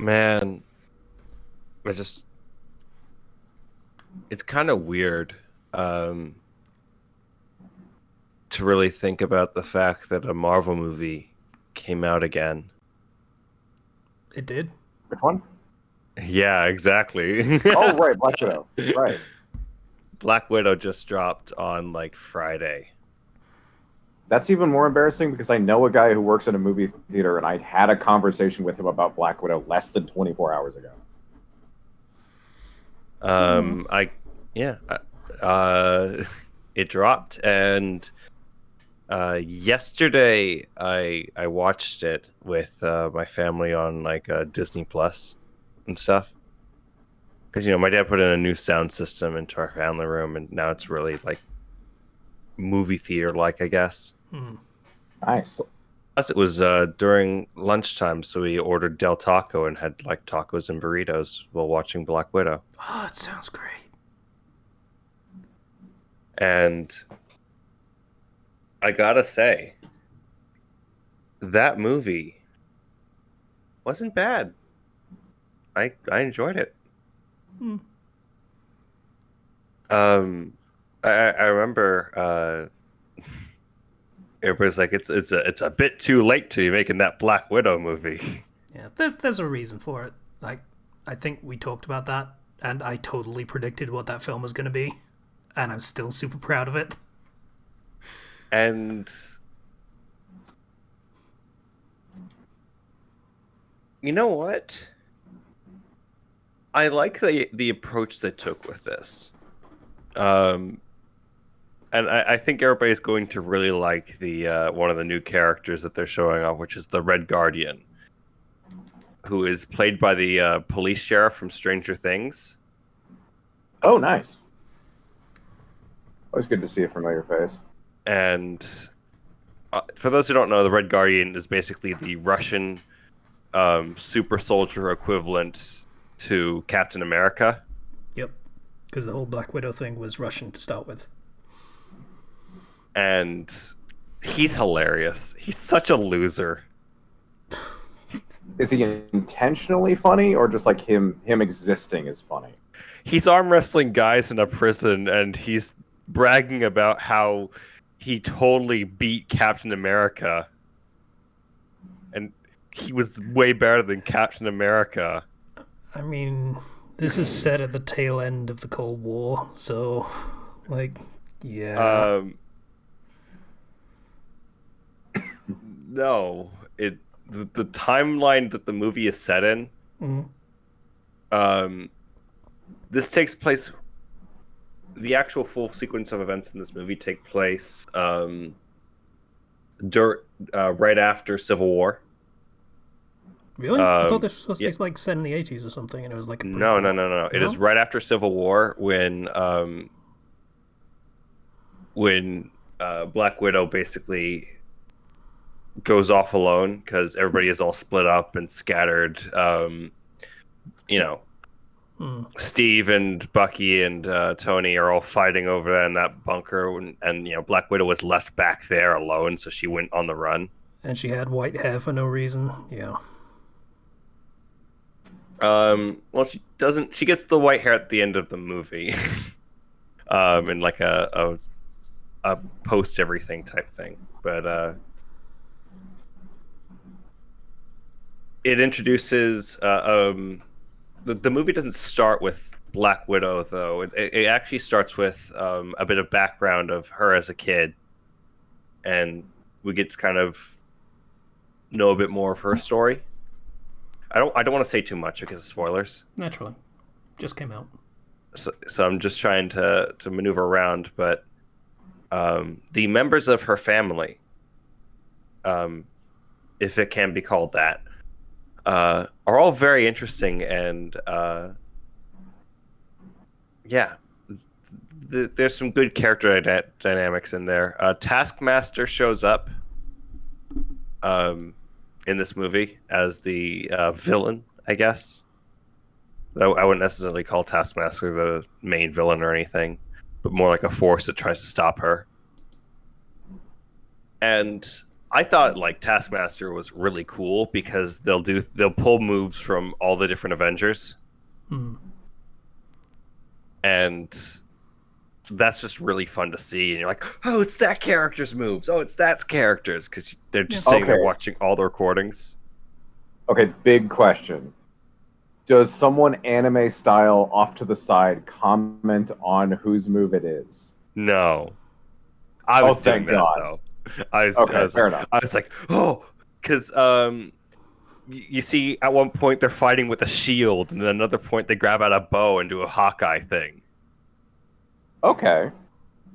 Man, I just it's kind of weird um to really think about the fact that a Marvel movie came out again. It did. Which one? Yeah, exactly. Oh, right, Black Widow. Right. Black Widow just dropped on like Friday. That's even more embarrassing because I know a guy who works in a movie theater, and I had a conversation with him about Black Widow less than 24 hours ago. I yeah, it dropped and yesterday I watched it with my family on like Disney Plus and stuff. Because my dad put in a new sound system into our family room, and now it's really like movie theater like, I guess. Nice. Plus, it was during lunchtime, so we ordered Del Taco and had like tacos and burritos while watching Black Widow. Oh, it sounds great. And I gotta say, that movie wasn't bad. I enjoyed it. Um, I remember everybody's like, it's a bit too late to be making that Black Widow movie. Yeah, there's a reason for it. Like, I think we talked about that, and I totally predicted what that film was going to be, and I'm still super proud of it. And you know what? I like the approach they took with this. And I think everybody's going to really like the one of the new characters that they're showing off, which is the Red Guardian, who is played by the police sheriff from Stranger Things. Oh, nice. Always good to see a familiar face. And for those who don't know, the Red Guardian is basically the Russian super soldier equivalent to Captain America. Yep, because the whole Black Widow thing was Russian to start with. And he's hilarious. He's such a loser. Is he intentionally funny, or just like him existing is funny? He's arm wrestling guys in a prison, and he's bragging about how he totally beat Captain America, and he was way better than Captain America. I mean, this is set at the tail end of the Cold War, so, like, yeah. No, the timeline that the movie is set in. This takes place. The actual full sequence of events in this movie take place right after Civil War. Really? I thought this was supposed to be like set in the 80s or something, and it was like a no. It is right after Civil War when Black Widow basically goes off alone because everybody is all split up and scattered. Steve and Bucky and Tony are all fighting over there in that bunker, and Black Widow was left back there alone, so she went on the run. And she had white hair for no reason. Yeah. Well, she doesn't. She gets the white hair at the end of the movie, in like a post everything type thing, but it introduces the movie doesn't start with Black Widow though. It actually starts with a bit of background of her as a kid, and we get to kind of know a bit more of her story. I don't want to say too much because of spoilers. Naturally. Just came out. So I'm just trying to maneuver around, but the members of her family, if it can be called that, are all very interesting, and there's some good character dynamics in there. Taskmaster shows up in this movie as the villain, I guess. Though I wouldn't necessarily call Taskmaster the main villain or anything, but more like a force that tries to stop her. And I thought like Taskmaster was really cool because they'll pull moves from all the different Avengers, Hmm. and that's just really fun to see. And you're like, oh, it's that character's moves. Oh, it's that character's, because they're just sitting there Okay. watching all the recordings. Okay, big question. Does someone anime style off to the side comment on whose move it is? No, I Oh, was doing thank that God. though. I was, I Okay, was fair like, enough. I was like, oh, because you see, at one point they're fighting with a shield, and then another point they grab out a bow and do a Hawkeye thing, Okay.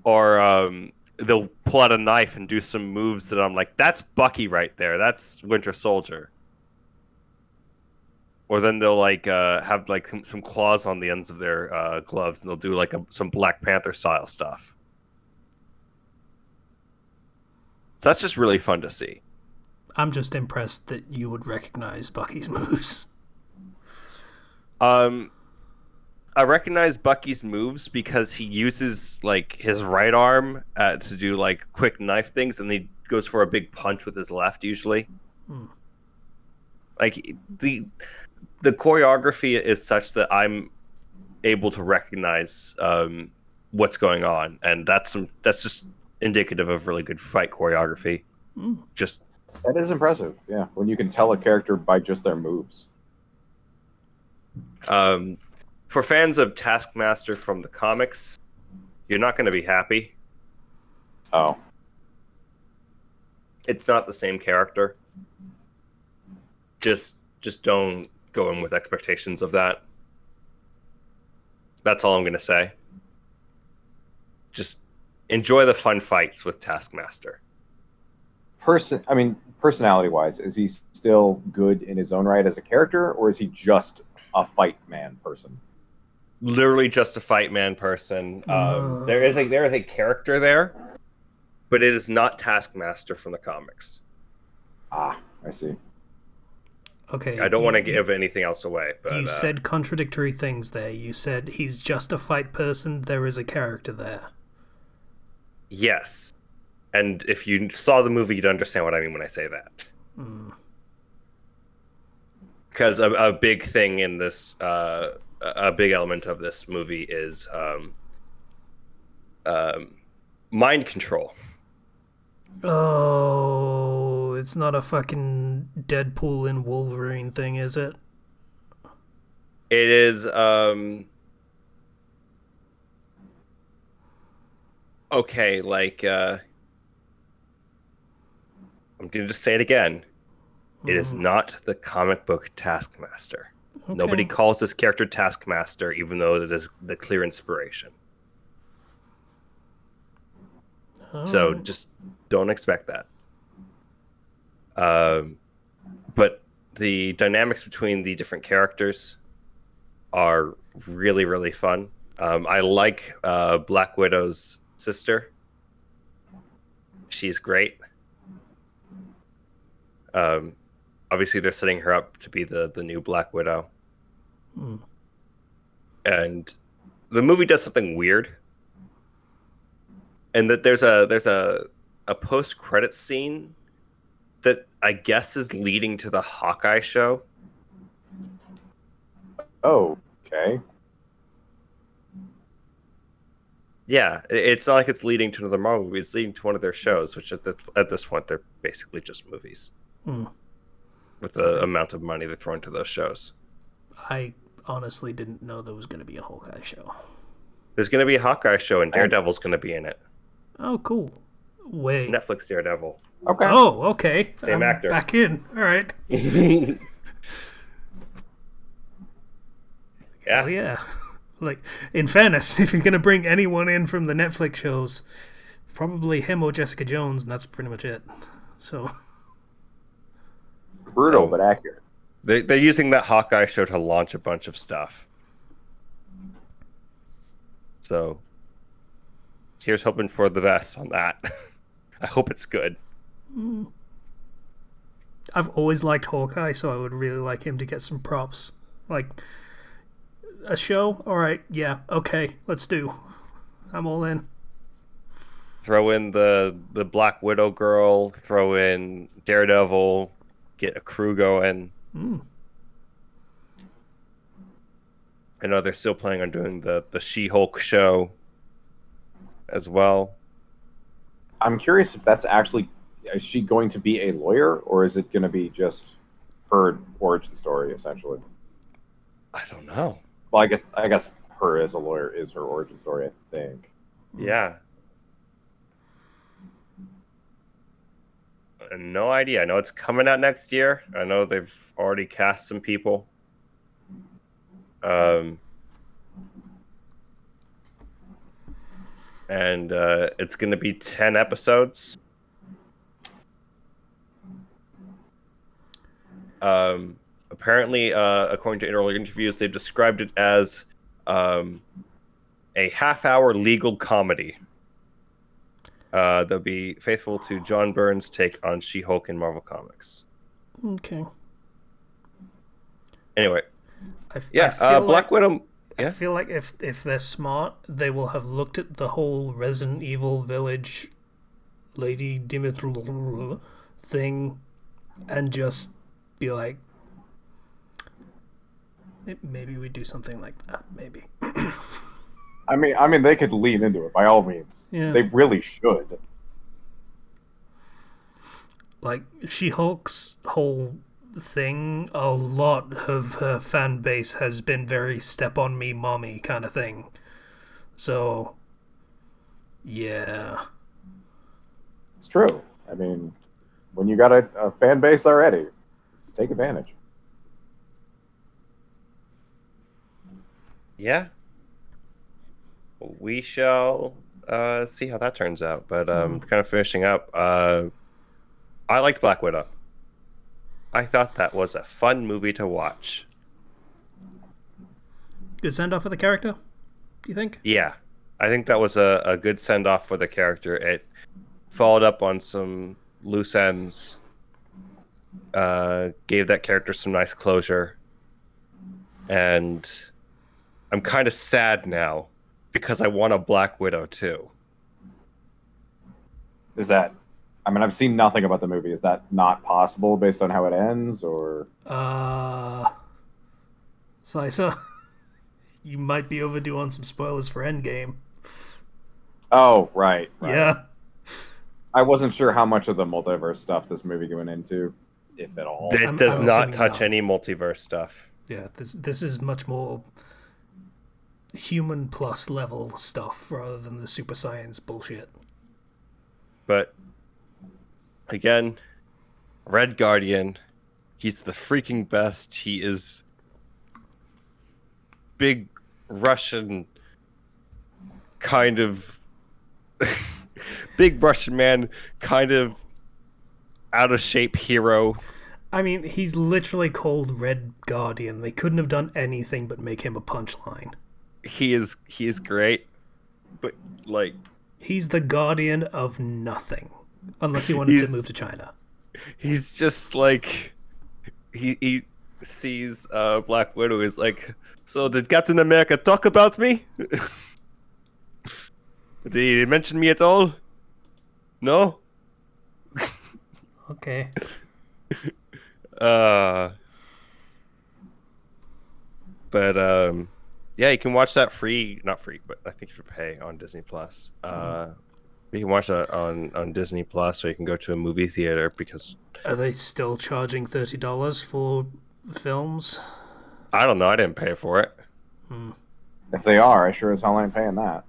or they'll pull out a knife and do some moves that I'm like, that's Bucky right there. That's Winter Soldier. Or then they'll like have like some claws on the ends of their gloves, and they'll do like some Black Panther style stuff. So that's just really fun to see. I'm just impressed that you would recognize Bucky's moves. Um, I recognize Bucky's moves because he uses like his right arm to do like quick knife things, and he goes for a big punch with his left usually. Hmm. Like the choreography is such that I'm able to recognize what's going on, and that's just indicative of really good fight choreography. Hmm. Just That is impressive. Yeah, when you can tell a character by just their moves. for fans of Taskmaster from the comics, you're not going to be happy. Oh. It's not the same character. Just don't go in with expectations of that. That's all I'm going to say. Just enjoy the fun fights with Taskmaster. Personality wise, is he still good in his own right as a character, or is he just a fight man person? Literally just a fight man person. There is a character there, but it is not Taskmaster from the comics. Ah, I see. Okay. I don't want to give anything else away, but You said contradictory things there. You said he's just a fight person. There is a character there. yes. And if you saw the movie, you'd understand what I mean when I say that. Hmm. Because a big thing in this, a big element of this movie is mind control. Oh, it's not a fucking Deadpool and Wolverine thing, is it? It is okay. Like I'm gonna just say it again. It is not the comic book Taskmaster. Okay. Nobody calls this character Taskmaster, even though it is the clear inspiration. So just don't expect that. But the dynamics between the different characters are really, really fun. I like Black Widow's sister. She's great. Obviously, they're setting her up to be the new Black Widow. Hmm. And the movie does something weird. And that there's a post credit scene that I guess is leading to the Hawkeye show. Oh, okay. Yeah, it's not like it's leading to another Marvel movie. It's leading to one of their shows, which at this point they're basically just movies with the amount of money they throw into those shows. I honestly didn't know there was going to be a Hawkeye show. There's going to be a Hawkeye show, and Daredevil's going to be in it. Oh, cool. Wait. Netflix Daredevil. Okay. Oh, okay. Same I'm actor. Back in. All right. Yeah. Oh, yeah. Like, in fairness, if you're going to bring anyone in from the Netflix shows, probably him or Jessica Jones, and that's pretty much it. So, Brutal, but accurate. They're using that Hawkeye show to launch a bunch of stuff. So, here's hoping for the best on that. I hope it's good. I've always liked Hawkeye, so I would really like him to get some props. Like, a show? Alright, yeah, okay, let's do. I'm all in. throw in the Black Widow girl, throw in Daredevil, get a crew going. I know they're still planning on doing the She-Hulk show as well. I'm curious if that's actually, is she going to be a lawyer, or is it going to be just her origin story essentially? I don't know. Well, I guess her as a lawyer is her origin story, I think. Yeah. No idea. I know it's coming out next year. I know they've already cast some people. And it's going to be 10 episodes. Apparently, according to earlier interviews, they've described it as a half-hour legal comedy. They'll be faithful to John Byrne's take on She-Hulk in Marvel Comics. Okay. Anyway, Black Widow. I feel like if they're smart, they will have looked at the whole Resident Evil Village Lady Dimitri thing and just be like, maybe we do something like that. Maybe. I mean, they could lean into it by all means. Yeah. They really should. Like She-Hulk's whole thing, a lot of her fan base has been very step on me mommy kind of thing. So yeah, it's true. I mean, when you got a fan base already, take advantage. Yeah, we shall see how that turns out. But kind of finishing up, I liked Black Widow. I thought that was a fun movie to watch. Good send off for the character, do you think? Yeah, I think that was a good send off for the character. It followed up on some loose ends, gave that character some nice closure, and I'm kind of sad now because I want a Black Widow too. Is that? I mean, I've seen nothing about the movie. Is that not possible based on how it ends, or? Sisa, you might be overdue on some spoilers for Endgame. Oh, right. Yeah. I wasn't sure how much of the multiverse stuff this movie going into, if at all. It does not touch any multiverse stuff. Yeah, this is much more human plus level stuff rather than the super science bullshit. But again, Red Guardian, he's the freaking best. He is big Russian kind of big Russian man, kind of out of shape hero. I mean, he's literally called Red Guardian. They couldn't have done anything but make him a punchline. He is great, but like he's the guardian of nothing, unless he wanted to move to China. He's just like he sees Black Widow is like, so did Captain America talk about me? Did he mention me at all? No. Okay. But yeah, you can watch that not free, but I think you should pay on Disney Plus. You can watch that on Disney Plus, or you can go to a movie theater because. Are they still charging $30 for films? I don't know. I didn't pay for it. If they are, I sure as hell ain't paying that.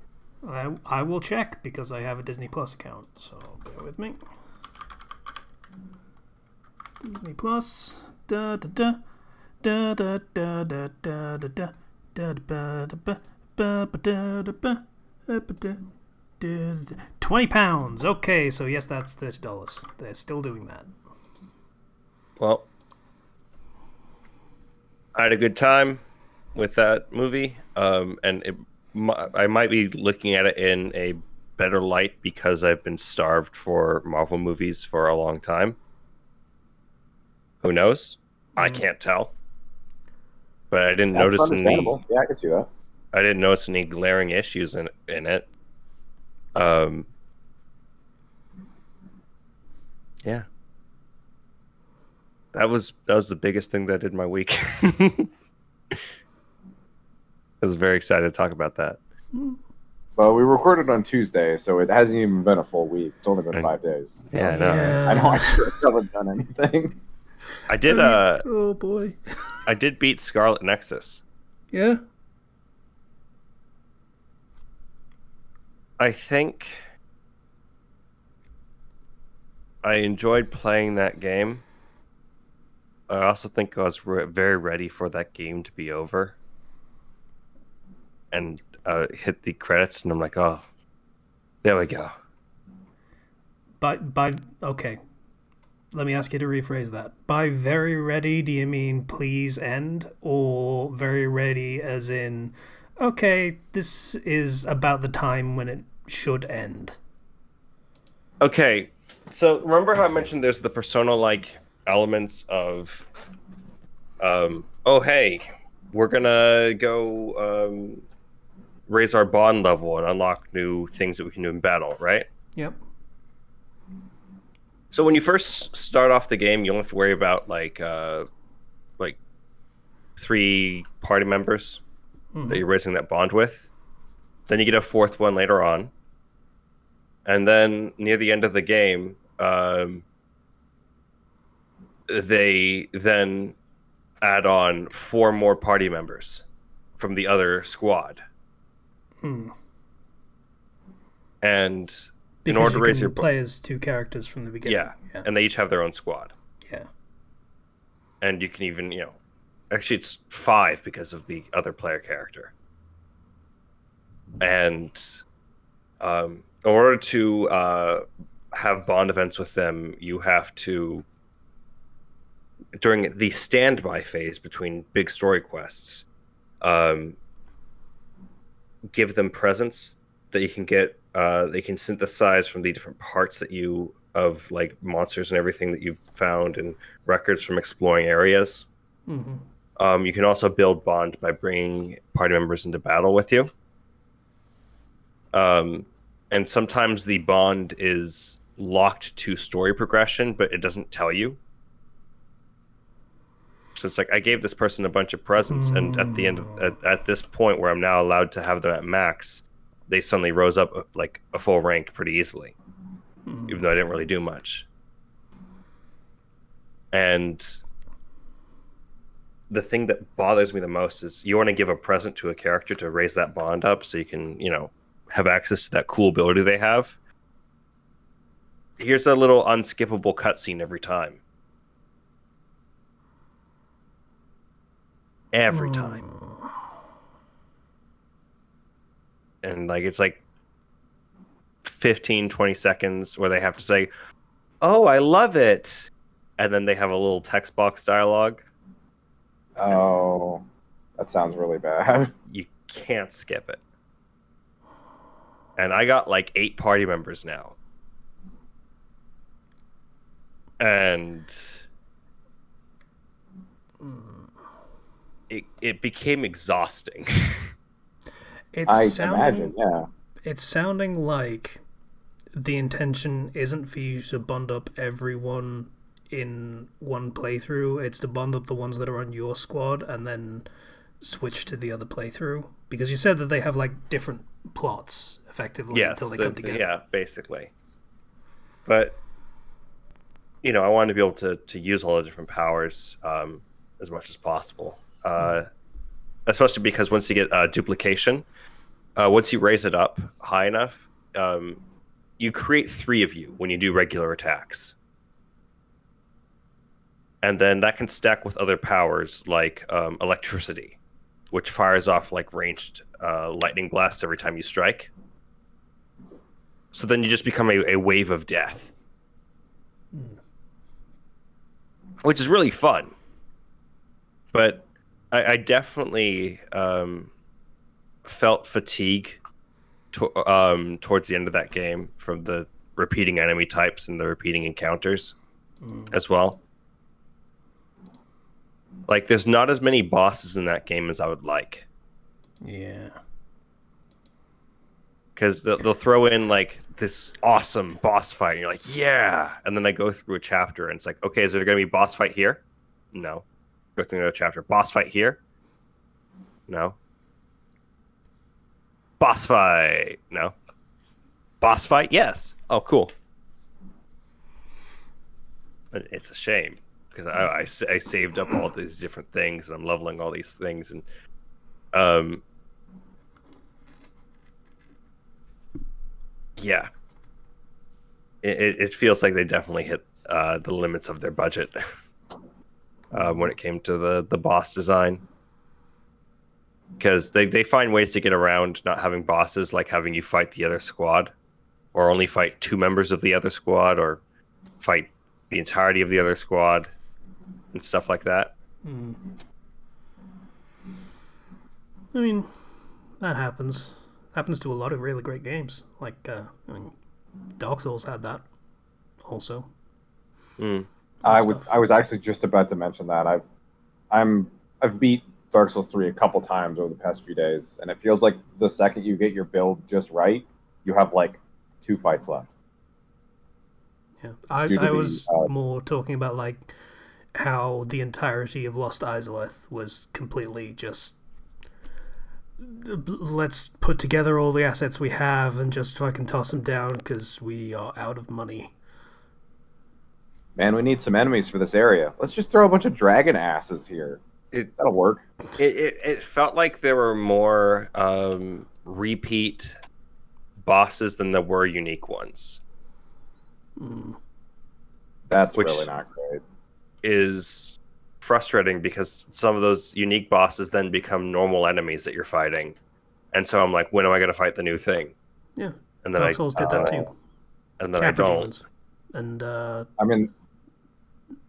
I will check because I have a Disney Plus account, so bear with me. Disney Plus. Da da da da da da da da da da da da da £20. Okay, so yes, that's $30. They're still doing that. Well, I had a good time with that movie, and I might be looking at it in a better light because I've been starved for Marvel movies for a long time. Who knows? I can't tell. But I didn't That's notice understandable. Yeah, I can see that. I didn't notice any glaring issues in it. Yeah. That was the biggest thing that I did my week. I was very excited to talk about that. Well, we recorded on Tuesday, so it hasn't even been a full week. It's only been And 5 days. So yeah, I know, right? I know I Yeah. still haven't done anything. I did Oh boy. I did beat Scarlet Nexus. Yeah. I think I enjoyed playing that game. I also think I was very ready for that game to be over and hit the credits, and I'm like, oh, there we go. By okay. Let me ask you to rephrase that. By very ready, do you mean please end, or very ready as in, okay, this is about the time when it should end? Okay, so remember how I mentioned there's the persona-like elements of, oh hey, we're gonna go raise our bond level and unlock new things that we can do in battle, right? Yep. So when you first start off the game, you only have to worry about like 3 party members that you're raising that bond with. Then you get a 4th one later on, and then near the end of the game, they then add on 4 more party members from the other squad. And in Because order to you raise can your play as 2 characters from the beginning. yeah, and they each have their own squad. Yeah. And you can even, actually it's 5 because of the other player character. And in order to have bond events with them, you have to, during the standby phase between big story quests, give them presents that you can get. They can synthesize from the different parts that you of like monsters and everything that you've found and records from exploring areas. You can also build bond by bringing party members into battle with you. And sometimes the bond is locked to story progression, but it doesn't tell you. So it's like I gave this person a bunch of presents, and at the end at this point where I'm now allowed to have them at max, they suddenly rose up like a full rank pretty easily, even though I didn't really do much. And the thing that bothers me the most is you want to give a present to a character to raise that bond up so you can, have access to that cool ability they have. Here's a little unskippable cutscene every time. Every time. And it's like 15, 20 seconds where they have to say, oh, I love it. And then they have a little text box dialogue. Oh, that sounds really bad. You can't skip it. And I got like 8 party members now. And it became exhausting. Imagine, yeah. It's sounding like the intention isn't for you to bond up everyone in one playthrough. It's to bond up the ones that are on your squad and then switch to the other playthrough. Because you said that they have like different plots effectively until they come together. Yeah, basically. But I wanted to be able to use all the different powers as much as possible. Especially because once you get duplication, once you raise it up high enough, you create 3 of you when you do regular attacks. And then that can stack with other powers like electricity, which fires off like ranged lightning blasts every time you strike. So then you just become a wave of death. Which is really fun. But I definitely felt fatigue towards the end of that game from the repeating enemy types and the repeating encounters as well. Like, there's not as many bosses in that game as I would like. Yeah. because they'll throw in like this awesome boss fight, and you're like, yeah. And then I go through a chapter, and it's like, okay, is there going to be boss fight here? No. Go through another chapter. Boss fight here? No. Boss fight? No. Boss fight? Yes. Oh, cool. But it's a shame because I saved up all these different things, and I'm leveling all these things, and yeah, it feels like they definitely hit the limits of their budget when it came to the boss design, because they find ways to get around not having bosses, like having you fight the other squad, or only fight 2 members of the other squad, or fight the entirety of the other squad, and stuff like that. I mean, that happens. Happens to a lot of really great games. Like, I mean, Dark Souls had that also. I was actually just about to mention that. I've beat Dark Souls 3 a couple times over the past few days, and it feels like the second you get your build just right, you have like 2 fights left. Yeah, Due to I the, was more talking about like how the entirety of Lost Izalith was completely just let's put together all the assets we have and just fucking toss them down because we are out of money. Man, we need some enemies for this area. Let's just throw a bunch of dragon asses here. That'll work. It felt like there were more repeat bosses than there were unique ones. That's Which really not great. is frustrating because some of those unique bosses then become normal enemies that you're fighting. And so I'm like, when am I going to fight the new thing? Yeah, And then Dark Souls did that too. And then Kappa I don't. demons. And I mean,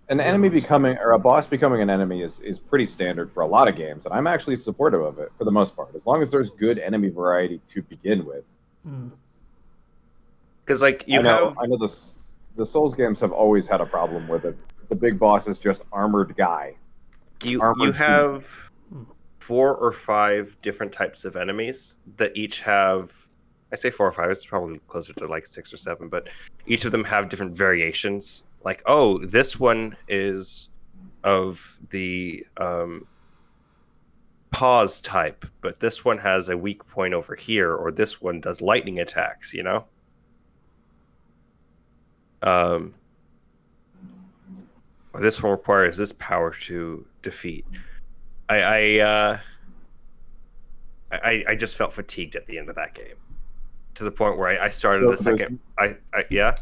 an the enemy other ones. becoming or a boss becoming an enemy is pretty standard for a lot of games, and I'm actually supportive of it for the most part, as long as there's good enemy variety to begin with. Because like I know the Souls games have always had a problem where the big boss is just armored guy. you Armored have 4 or 5 different types of enemies that each have, I say 4 or 5, it's probably closer to like 6 or 7, but each of them have different variations. Like, oh, this one is of the pause type, but this one has a weak point over here, or this one does lightning attacks, you know? Or this one requires this power to defeat. I just felt fatigued at the end of that game, to the point where I started So the second. Yeah.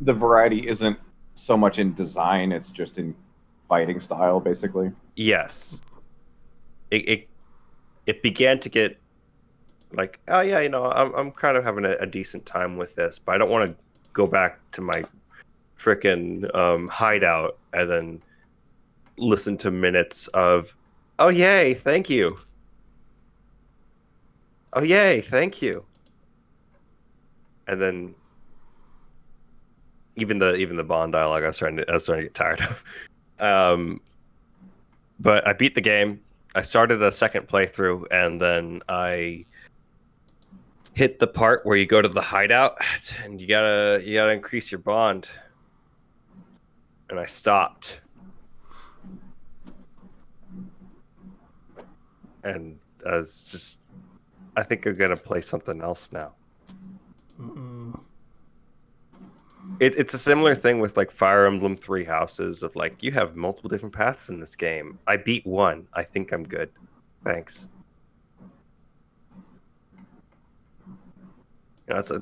The variety isn't so much in design; it's just in fighting style, basically. Yes. It began to get like, oh yeah, you know, I'm kind of having a decent time with this, but I don't want to go back to my frickin' hideout and then listen to minutes of, oh yay, thank you. Oh yay, thank you. And then even the Bond dialogue, I was starting to get tired of. But I beat the game. I started a second playthrough, and then I hit the part where you go to the hideout, and you gotta increase your bond. And I stopped. And I think I'm gonna play something else now. It's a similar thing with like Fire Emblem Three Houses of like, you have multiple different paths in this game. I beat one. I think I'm good. Thanks. You know, it's a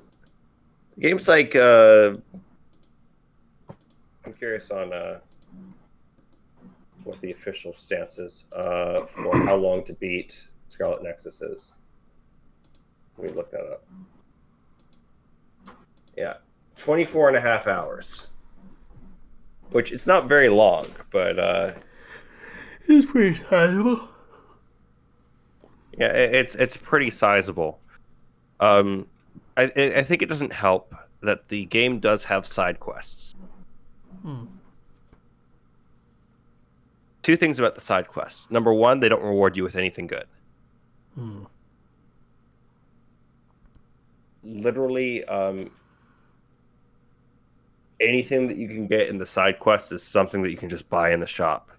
game's like I'm curious on what the official stance is for how long to beat Scarlet Nexus is. Let me look that up. Yeah. 24 and a half hours, which it's not very long, but it's pretty sizable. Yeah, it's pretty sizable. I think it doesn't help that the game does have side quests. 2 things about the side quests. Number 1, they don't reward you with anything good. literally anything that you can get in the side quests is something that you can just buy in the shop.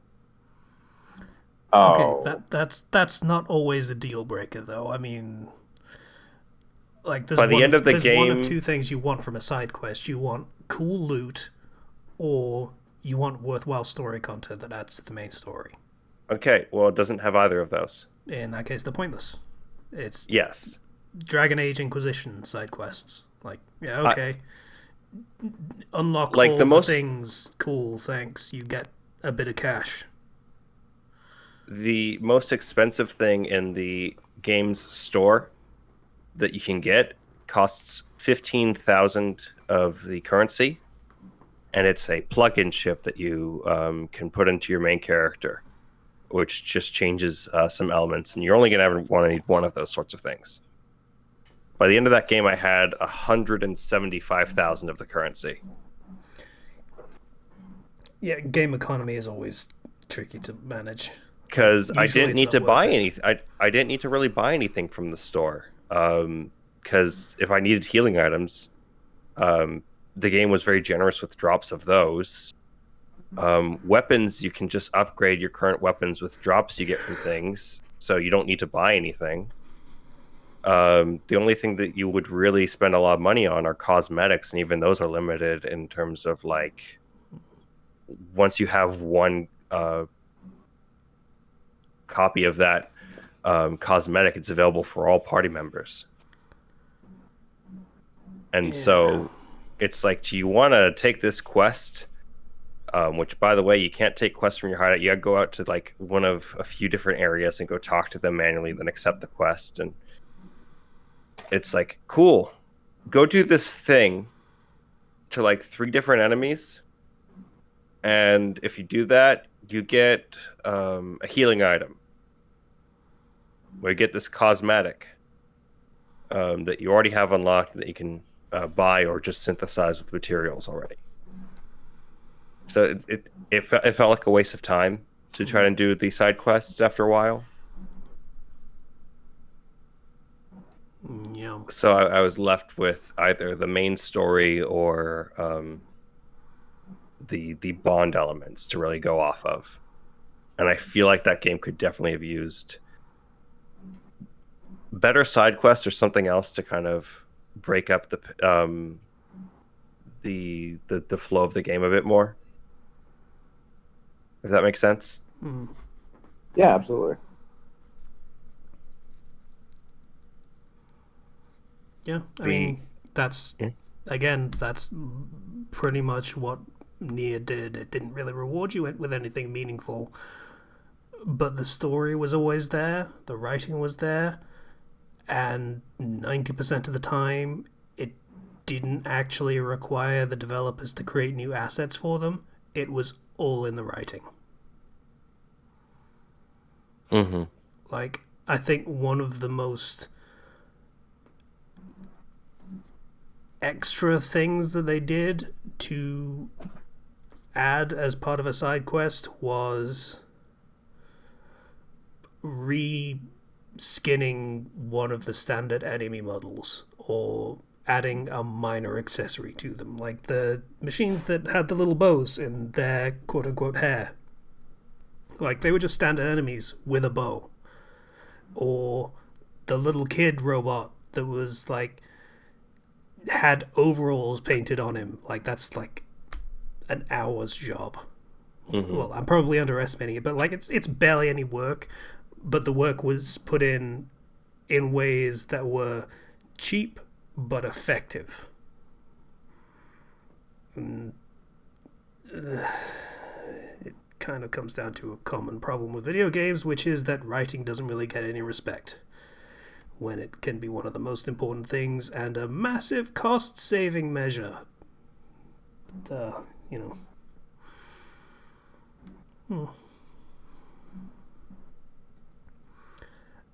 Okay, Oh, that's not always a deal breaker, though. I mean, like By the end of the there's one of game, two things you want from a side quest. You want cool loot, or you want worthwhile story content that adds to the main story. okay, well, it doesn't have either of those. In that case, they're pointless. It's Yes. Dragon Age Inquisition side quests. Like, yeah, I, okay, unlock like the all the most things. Cool, thanks. You get a bit of cash. the most expensive thing in the game's store that you can get costs 15,000 of the currency, and it's a plug-in ship that you can put into your main character, which just changes some elements, and you're only going to need one of those sorts of things. By the end of that game, I had 175,000 of the currency. Yeah, game economy is always tricky to manage. Because I Usually didn't it's need not to worth buy it. anything. I didn't need to really buy anything from the store. Because if I needed healing items, the game was very generous with drops of those. Weapons, you can just upgrade your current weapons with drops you get from things, so you don't need to buy anything. The only thing that you would really spend a lot of money on are cosmetics, and even those are limited in terms of like once you have one copy of that cosmetic, it's available for all party members. And Yeah. so it's like, do you want to take this quest? Which, by the way, you can't take quests from your hideout. You gotta go out to like one of a few different areas and go talk to them manually, then accept the quest. And it's like, cool, go do this thing to like 3 different enemies. And if you do that, you get a healing item. Where you get this cosmetic that you already have unlocked that you can buy or just synthesize with materials already. So it felt like a waste of time to try and do the side quests after a while. Yeah. So I was left with either the main story or the bond elements to really go off of. And I feel like that game could definitely have used better side quests or something else to kind of break up the flow of the game a bit more. If that makes sense. yeah, absolutely. Yeah, I The mean, that's Yeah. again, that's pretty much what Nia did. It didn't really reward you with anything meaningful, but the story was always there, the writing was there, and 90% of the time, it didn't actually require the developers to create new assets for them. It was all in the writing. Mm-hmm. Like, I think one of the most extra things that they did to add as part of a side quest was re-skinning one of the standard enemy models or adding a minor accessory to them, like the machines that had the little bows in their quote-unquote hair. Like, they were just standard enemies with a bow. Or the little kid robot that was like had overalls painted on him. Like, that's like an hour's job. Mm-hmm. Well, I'm probably underestimating it, but like it's barely any work, but the work was put in ways that were cheap but effective. And, it kind of comes down to a common problem with video games, which is that writing doesn't really get any respect when it can be one of the most important things and a massive cost-saving measure. But, you know.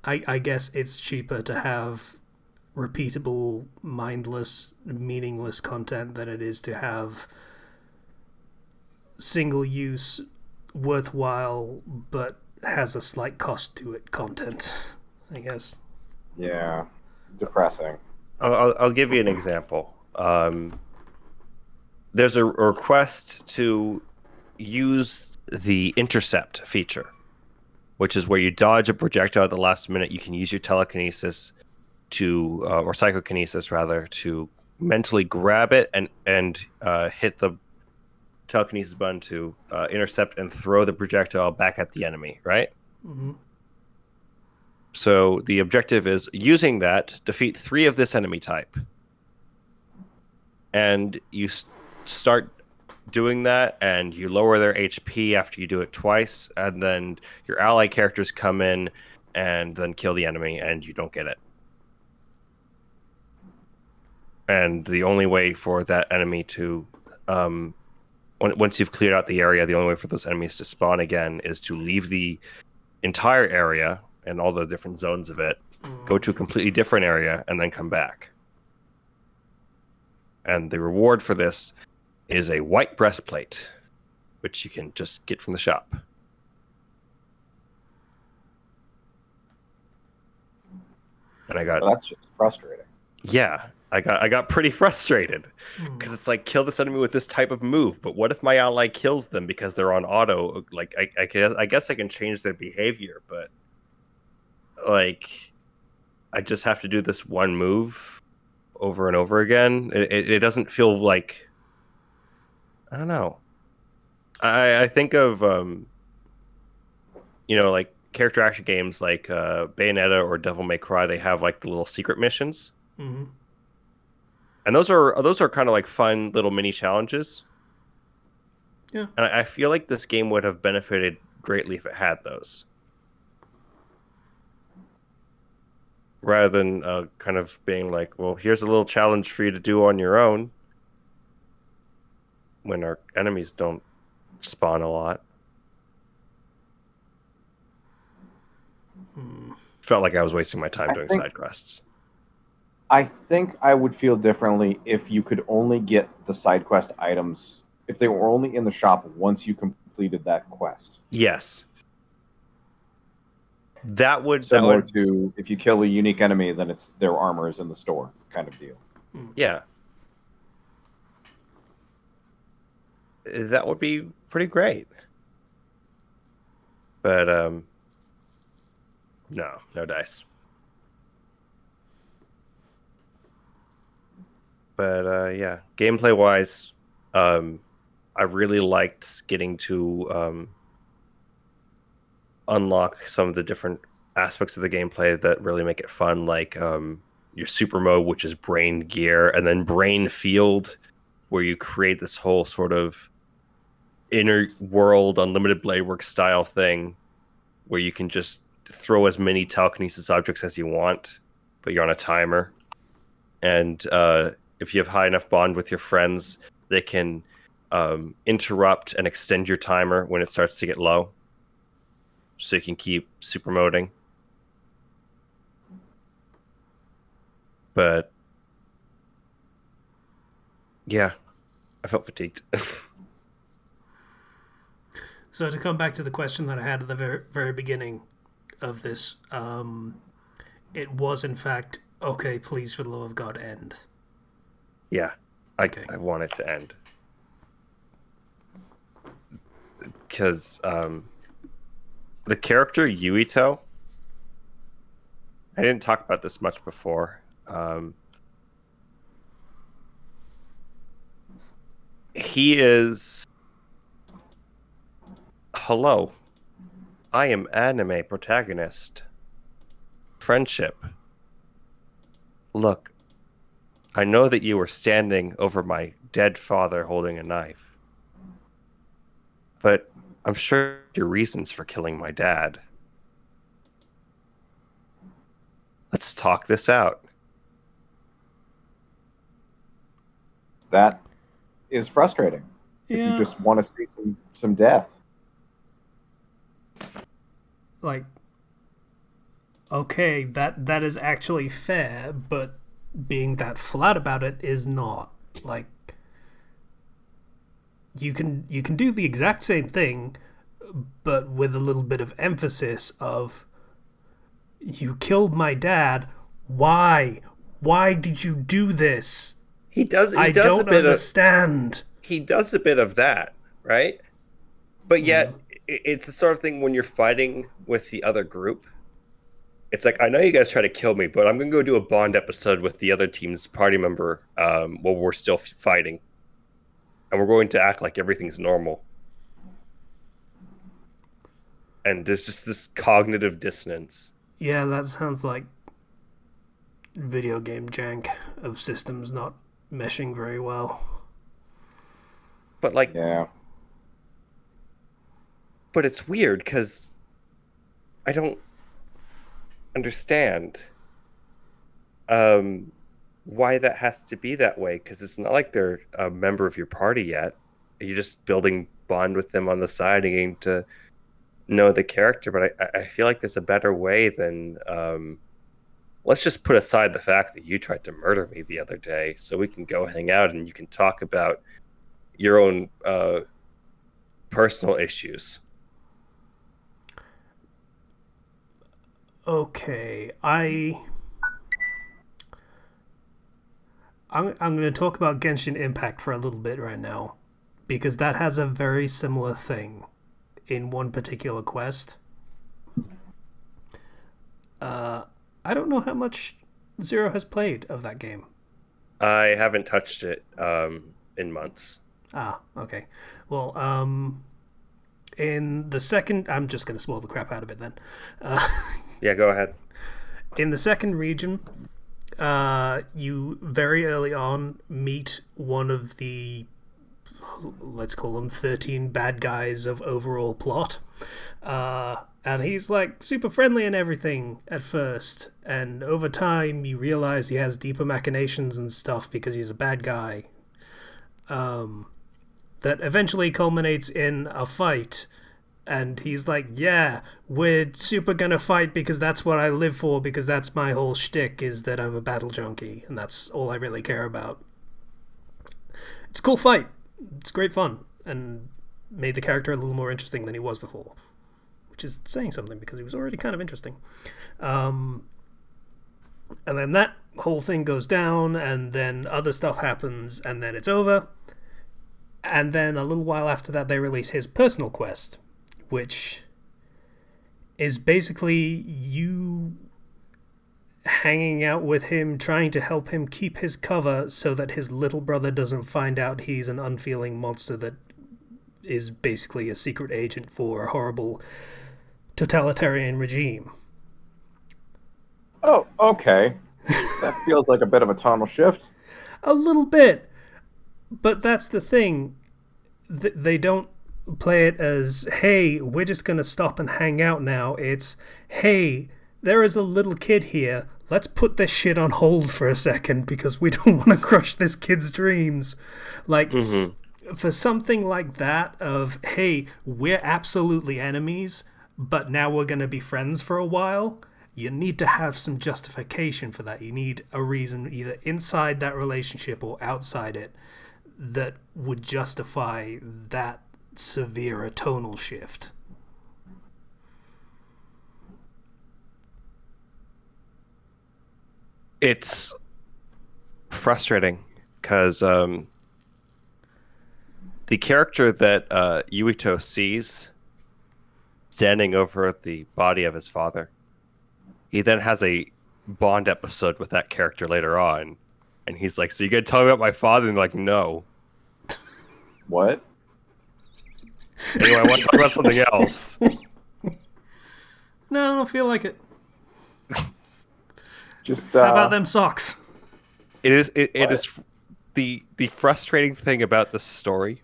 I guess it's cheaper to have repeatable, mindless, meaningless content than it is to have single-use, worthwhile, but has a slight cost to it content, I guess. Yeah, depressing. I'll give you an example. There's a request to use the intercept feature, which is where you dodge a projectile at the last minute. You can use your telekinesis or psychokinesis rather, to mentally grab it and hit the telekinesis button to intercept and throw the projectile back at the enemy, right? Mm-hmm. So the objective is using that, defeat 3 of this enemy type. And you start doing that, and you lower their HP after you do it twice, and then your ally characters come in and then kill the enemy, and you don't get it. And the only way for that enemy to once you've cleared out the area, the only way for those enemies to spawn again is to leave the entire area and all the different zones of it, go to a completely different area, and then come back. And the reward for this is a white breastplate, which you can just get from the shop. And I got... Well, that's just frustrating. Yeah, I got pretty frustrated because it's like, kill this enemy with this type of move, but what if my ally kills them because they're on auto? Like, I guess I can change their behavior, but like, I just have to do this one move over and over again. It doesn't feel like, I don't know. I think of like character action games like Bayonetta or Devil May Cry. They have like the little secret missions. Mm-hmm. And those are kind of like fun little mini challenges. Yeah. And I feel like this game would have benefited greatly if it had those. Rather than kind of being like, well, here's a little challenge for you to do on your own. When our enemies don't spawn a lot. Felt like I was wasting my time doing side quests. I think I would feel differently if you could only get the side quest items, if they were only in the shop once you completed that quest. Yes. That would... Similar to if you kill a unique enemy, then it's their armor is in the store kind of deal. Yeah. That would be pretty great. But, no dice. But yeah, gameplay wise, I really liked getting to unlock some of the different aspects of the gameplay that really make it fun, like your super mode, which is brain gear, and then brain field, where you create this whole sort of inner world unlimited blade work style thing, where you can just throw as many telekinesis objects as you want, but you're on a timer. And if you have high enough bond with your friends, they can interrupt and extend your timer when it starts to get low, so you can keep super moding. But yeah, I felt fatigued. So to come back to the question that I had at the very, very beginning of this, it was in fact, okay, please for the love of God, end. Yeah, I want it to end. Because the character Yuito, I didn't talk about this much before. He is... Hello. I am anime protagonist. Friendship. Look, I know that you were standing over my dead father holding a knife. But I'm sure your reasons for killing my dad. Let's talk this out. That is frustrating. Yeah. If you just want to see some death. Like, okay, that is actually fair, but being that flat about it is not. Like, you can do the exact same thing, but with a little bit of emphasis of, you killed my dad. Why? Why did you do this? He does. He I does a don't bit of. understand. He does a bit of that, right? But yet, it's the sort of thing when you're fighting with the other group. It's like, I know you guys try to kill me, but I'm gonna go do a Bond episode with the other team's party member while we're still fighting, and we're going to act like everything's normal. And there's just this cognitive dissonance. Yeah, that sounds like video game jank of systems not meshing very well. But like, Yeah. but it's weird because I don't understand why that has to be that way. Because it's not like they're a member of your party yet. You're just building bond with them on the side and getting to know the character. But I feel like there's a better way than let's just put aside the fact that you tried to murder me the other day, so we can go hang out and you can talk about your own personal issues. Okay, I'm going to talk about Genshin Impact for a little bit right now, because that has a very similar thing in one particular quest. I don't know how much Zero has played of that game. I haven't touched it in months. Ah, okay. Well, in the second... I'm just going to spoil the crap out of it then. Yeah, go ahead. In the second region, you very early on meet one of the, let's call them 13 bad guys of overall plot. And he's like super friendly and everything at first. And over time, you realize he has deeper machinations and stuff because he's a bad guy. That eventually culminates in a fight. And he's like, yeah, we're super gonna fight because that's what I live for, because that's my whole shtick, is that I'm a battle junkie, and that's all I really care about. It's a cool fight. It's great fun, and made the character a little more interesting than he was before, which is saying something because he was already kind of interesting. And then that whole thing goes down, and then other stuff happens, and then it's over. And then a little while after that, they release his personal quest, which is basically you hanging out with him, trying to help him keep his cover so that his little brother doesn't find out he's an unfeeling monster that is basically a secret agent for a horrible totalitarian regime. Oh, okay. That feels like a bit of a tonal shift. A little bit. But that's the thing. They don't play it as, hey, we're just going to stop and hang out now. It's, hey, there is a little kid here. Let's put this shit on hold for a second because we don't want to crush this kid's dreams. Like, for something like that of, hey, we're absolutely enemies, but now we're going to be friends for a while, you need to have some justification for that. You need a reason either inside that relationship or outside it that would justify that severe a tonal shift. It's frustrating because the character that Yuito sees standing over the body of his father, he then has a Bond episode with that character later on, and he's like, so you gonna tell me about my father? And like, no. What? Anyway, I want to talk about something else. No, I don't feel like it. Just How about them socks? It is the frustrating thing about this story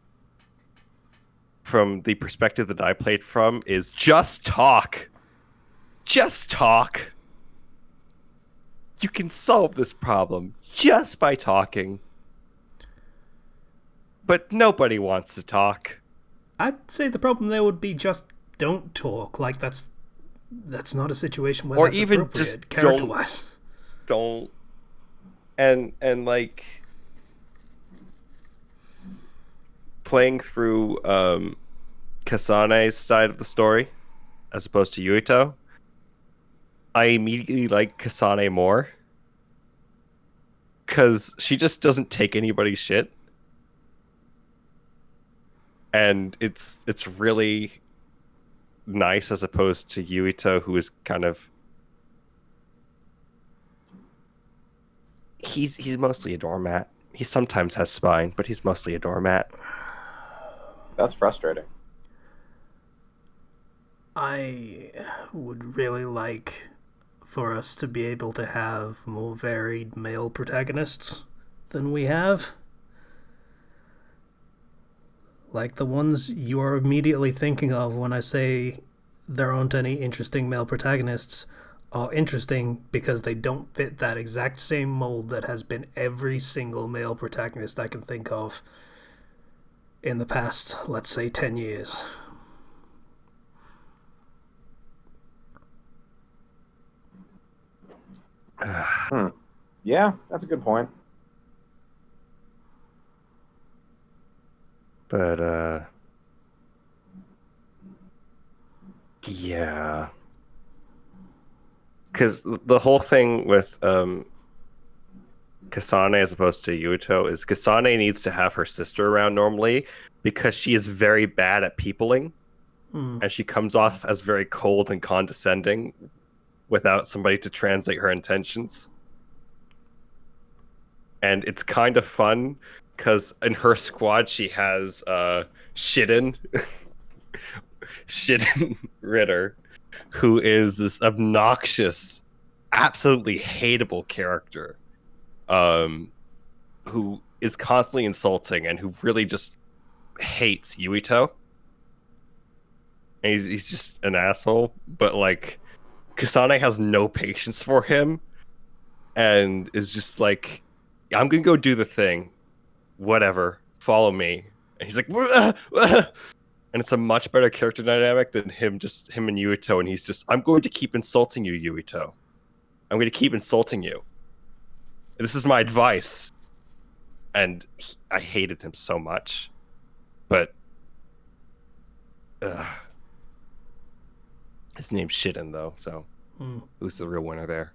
from the perspective that I played from is just talk. Just talk. You can solve this problem just by talking. But nobody wants to talk. I'd say the problem there would be just don't talk. Like, that's not a situation where or that's even appropriate just character-wise. Don't and like playing through Kasane's side of the story as opposed to Yuito, I immediately like Kasane more because she just doesn't take anybody's shit, and it's really nice as opposed to Yuito, who is kind of he's mostly a doormat. He sometimes has spine, but he's mostly a doormat. That's frustrating. I would really like for us to be able to have more varied male protagonists than we have. Like the ones you are immediately thinking of when I say there aren't any interesting male protagonists are interesting because they don't fit that exact same mold that has been every single male protagonist I can think of in the past, let's say, 10 years. Yeah, that's a good point. But yeah, because the whole thing with Kasane as opposed to Yuito is Kasane needs to have her sister around normally because she is very bad at peopling, and she comes off as very cold and condescending without somebody to translate her intentions. And it's kind of fun because in her squad she has Shiden Shiden Ritter, who is this obnoxious, absolutely hateable character, who is constantly insulting and who really just hates Yuito. And he's just an asshole, but like Kasane has no patience for him and is just like, I'm gonna go do the thing, whatever, follow me. And he's like, "Wah, wah." And it's a much better character dynamic than him and Yuito, and he's just, I'm going to keep insulting you, Yuito. I'm going to keep insulting you. This is my advice. And I hated him so much. But his name's Shiden, though, so who's the real winner there?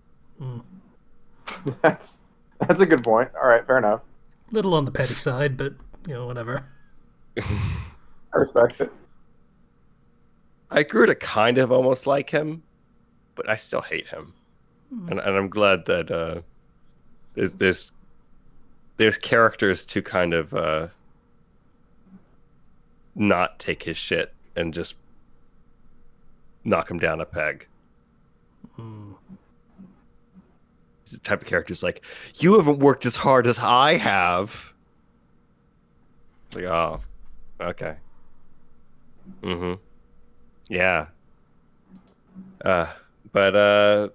That's a good point. All right, fair enough. Little on the petty side, but, whatever. I respect it. I grew to kind of almost like him, but I still hate him. And I'm glad that there's characters to kind of not take his shit and just knock him down a peg. It's the type of characters like, you haven't worked as hard as I have. It's like, oh, okay. Yeah. But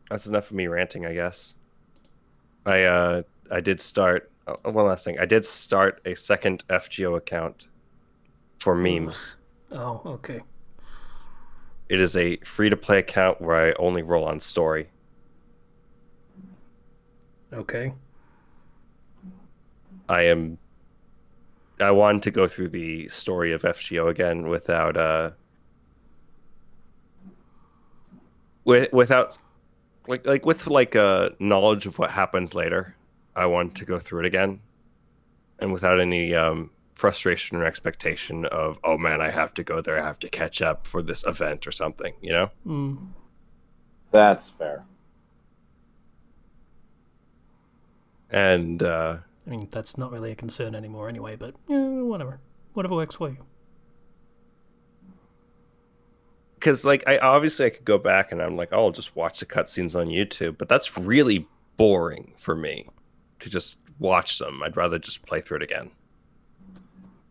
that's enough of me ranting, I guess. I did start one last thing. I did start a second FGO account for memes. Oh, okay. It is a free-to-play account where I only roll on story. Okay. I wanted to go through the story of FGO again without without with knowledge of what happens later. I wanted to go through it again, and without any frustration or expectation of, oh man, I have to go there, I have to catch up for this event or something, you know? That's fair. And I mean, that's not really a concern anymore anyway, but whatever. Whatever works for you. because like I could go back and I'm like, oh, I'll just watch the cutscenes on YouTube, but that's really boring for me to just watch them. I'd rather just play through it again.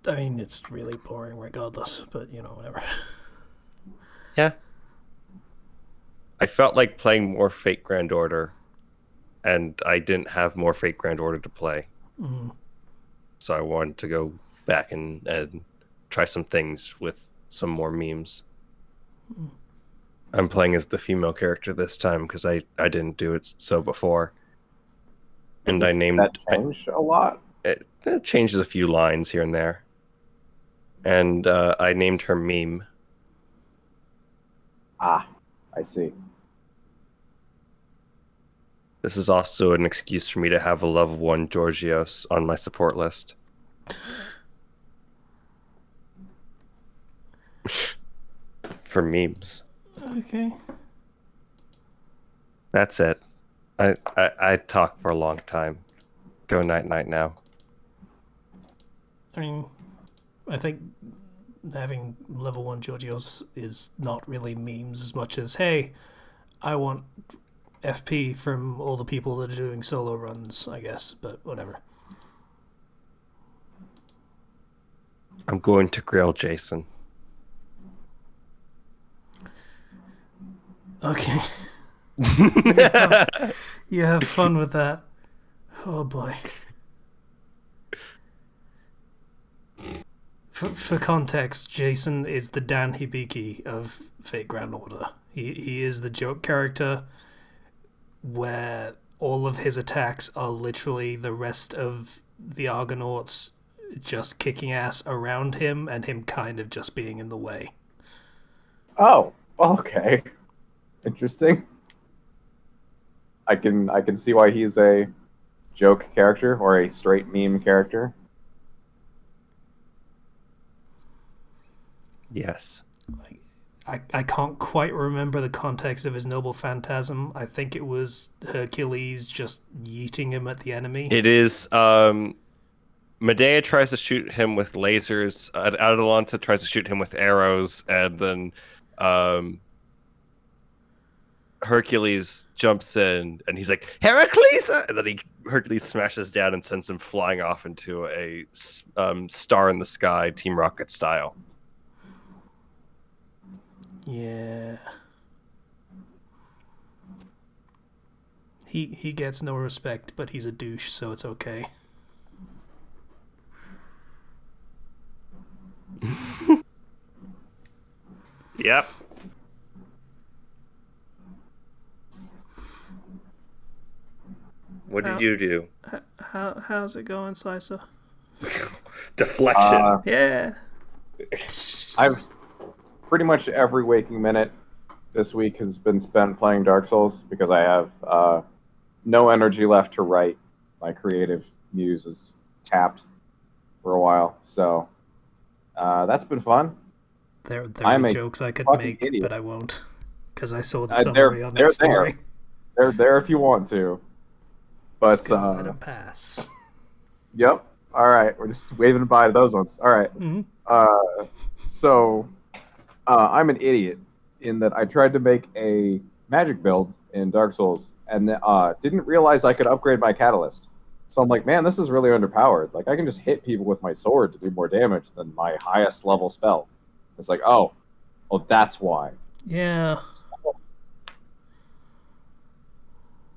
I mean, it's really boring regardless, but whatever. Yeah. I felt like playing more Fate Grand Order, and I didn't have more Fate Grand Order to play. Mm. So I wanted to go back and try some things with some more memes. Mm. I'm playing as the female character this time because I didn't do it so before. And I named that change a lot. It changes a few lines here and there. And I named her Meme. Ah, I see. This is also an excuse for me to have a level 1 Georgios on my support list. For memes. Okay. That's it. I talk for a long time. Go night night now. I mean, I think having level 1 JoJo's is not really memes as much as, hey, I want FP from all the people that are doing solo runs, I guess, but whatever. I'm going to grill Jason. Okay. You have fun with that. Oh boy. For context, Jason is the Dan Hibiki of Fate Grand Order. He is the joke character where all of his attacks are literally the rest of the Argonauts just kicking ass around him and him kind of just being in the way. Oh, okay. Interesting. I can see why he's a joke character or a straight meme character. Yes. I can't quite remember the context of his noble phantasm. I think it was Hercules just yeeting him at the enemy. It is Medea tries to shoot him with lasers, Atalanta tries to shoot him with arrows, and then Hercules jumps in and he's like, Heracles! And then Hercules smashes down and sends him flying off into a star in the sky, Team Rocket style. Yeah. He gets no respect, but he's a douche, so it's okay. Yep. What did you do? How's it going, Slicer? Deflection. Yeah. I've pretty much every waking minute this week has been spent playing Dark Souls because I have no energy left to write. My creative muse is tapped for a while, so that's been fun. There I'm are a jokes I could fucking make, idiot. but I won't, because I saw the summary on they're that story. They're there if you want to, but Just gonna let him pass. Yep. All right, we're just waving bye to those ones. All right. Mm-hmm. So I'm an idiot in that I tried to make a magic build in Dark Souls and didn't realize I could upgrade my catalyst. So I'm like, man, this is really underpowered. Like, I can just hit people with my sword to do more damage than my highest level spell. It's like, oh, that's why. Yeah.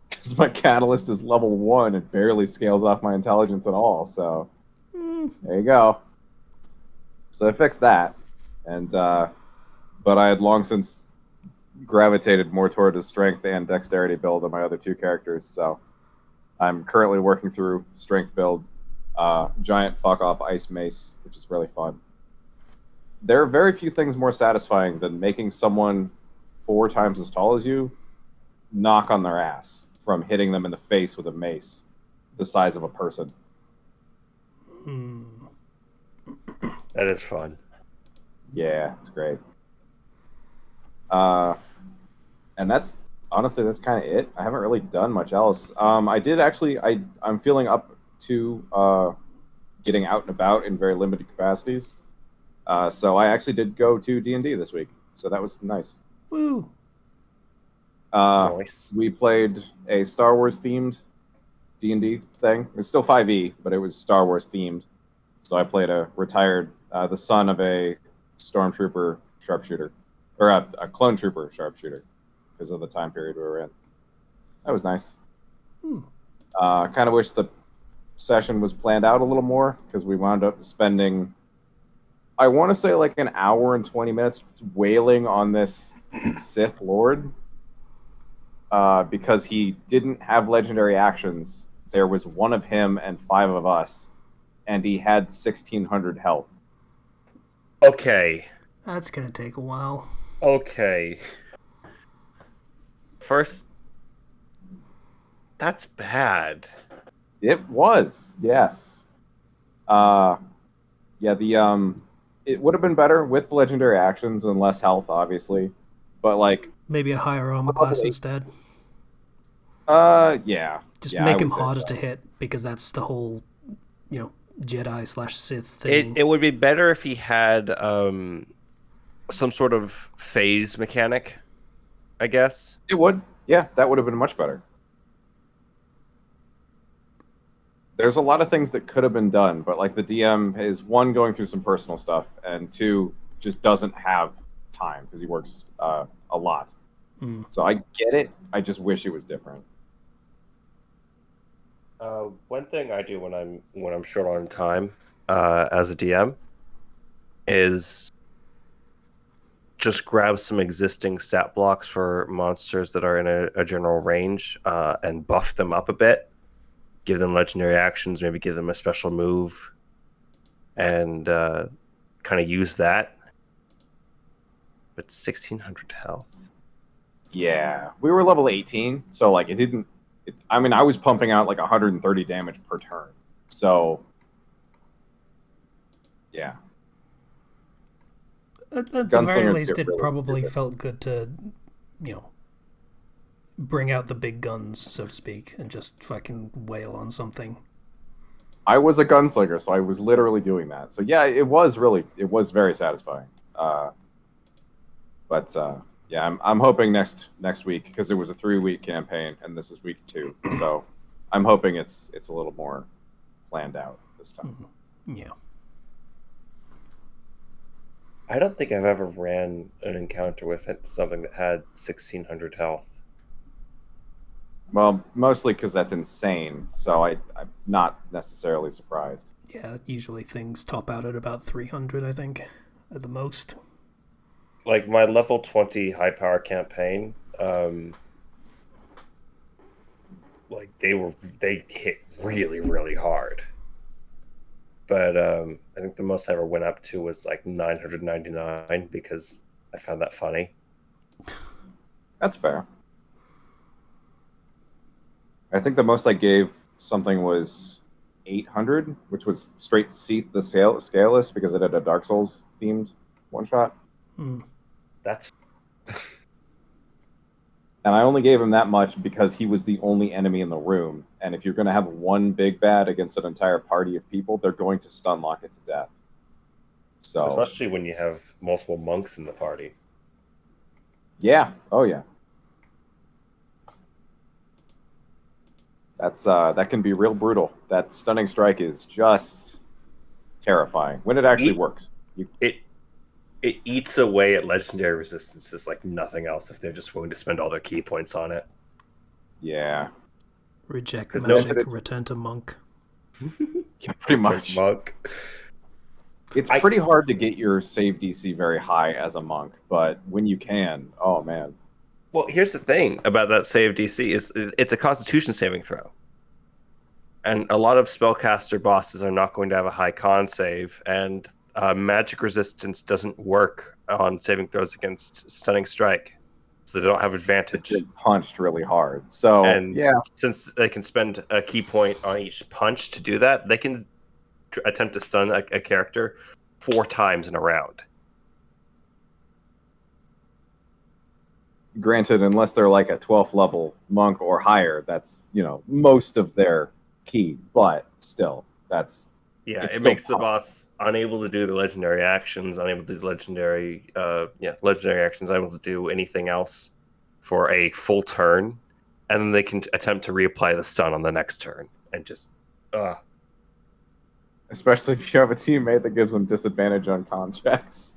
Because my catalyst is level 1, it barely scales off my intelligence at all. So there you go. So I fixed that, and but I had long since gravitated more toward a strength and dexterity build on my other two characters. So I'm currently working through strength build, giant fuck off ice mace, which is really fun. There are very few things more satisfying than making someone 4 times as tall as you knock on their ass from hitting them in the face with a mace the size of a person. That is fun. Yeah, it's great. And that's honestly kind of it. I haven't really done much else. I did actually. I'm feeling up to getting out and about in very limited capacities. So I actually did go to D&D this week. So that was nice. Woo. Nice. We played a Star Wars themed D&D thing. It was still 5e, but it was Star Wars themed. So I played a retired, the son of a stormtrooper sharpshooter, or a clone trooper sharpshooter, because of the time period we were in. That was nice. Kind of wish the session was planned out a little more, because we wound up spending, I want to say, like an hour and 20 minutes wailing on this Sith Lord, because he didn't have legendary actions. There was one of him and 5 of us, and he had 1,600 health. Okay. That's gonna take a while. Okay. First, That's bad. It was, yes. Yeah, it would have been better with legendary actions and less health, obviously. But like, Maybe a higher armor level class 8, instead. yeah, Just yeah, I make him would say harder to so. hit because that's the whole, Jedi/Sith It thing. it would be better if he had some sort of phase mechanic, I guess. It would, yeah, that would have been much better. There's a lot of things that could have been done, but like the DM is one going through some personal stuff, and two just doesn't have time because he works a lot. Mm. So I get it. I just wish it was different. One thing I do when I'm short on time, as a DM, is just grab some existing stat blocks for monsters that are in a general range, and buff them up a bit. Give them legendary actions, maybe give them a special move, and kind of use that. But 1600 health. Yeah, we were level 18, so like it didn't. I mean, I was pumping out like 130 damage per turn. So yeah, At the very gunslingers least, get it really probably stupid. felt good to, you know, bring out the big guns, so to speak, and just fucking wail on something. I was a gunslinger, so I was literally doing that. So yeah, it was very satisfying. Uh, but yeah, I'm hoping next week because it was a 3-week campaign and this is week 2, so I'm hoping it's a little more planned out this time. Yeah. I don't think I've ever ran an encounter with something that had 1600 health. Well, mostly because that's insane. So I'm not necessarily surprised. Yeah, usually things top out at about 300, I think, at the most. Like my level 20 high power campaign, like they hit really, really hard. But I think the most I ever went up to was like 999 because I found that funny. That's fair. I think the most I gave something was 800, which was straight Seath the Scaleless because it had a Dark Souls themed one shot. Mm. That's And I only gave him that much because he was the only enemy in the room. And if you're going to have one big bad against an entire party of people, they're going to stun lock it to death. So, especially when you have multiple monks in the party. yeah. Oh, yeah. That can be real brutal. That stunning strike is just terrifying when it actually works. It it eats away at legendary resistances like nothing else if they're just willing to spend all their key points on it. Yeah. Reject Because magic, return to monk. Yeah, pretty much. Monk. It's pretty hard to get your save DC very high as a monk, but when you can, oh man. Well, here's the thing about that save DC is it's a Constitution saving throw, and a lot of spellcaster bosses are not going to have a high con save, and magic resistance doesn't work on saving throws against stunning strike, so they don't have advantage. Just get punched really hard. So and yeah, since they can spend a key point on each punch to do that, they can attempt to stun a character 4 times in a round. granted, unless they're like a 12th level monk or higher, that's most of their key. But still, that's it makes the boss unable to do the legendary actions, unable to do legendary actions, unable to do anything else for a full turn, and then they can attempt to reapply the stun on the next turn, and just especially if you have a teammate that gives them disadvantage on con checks.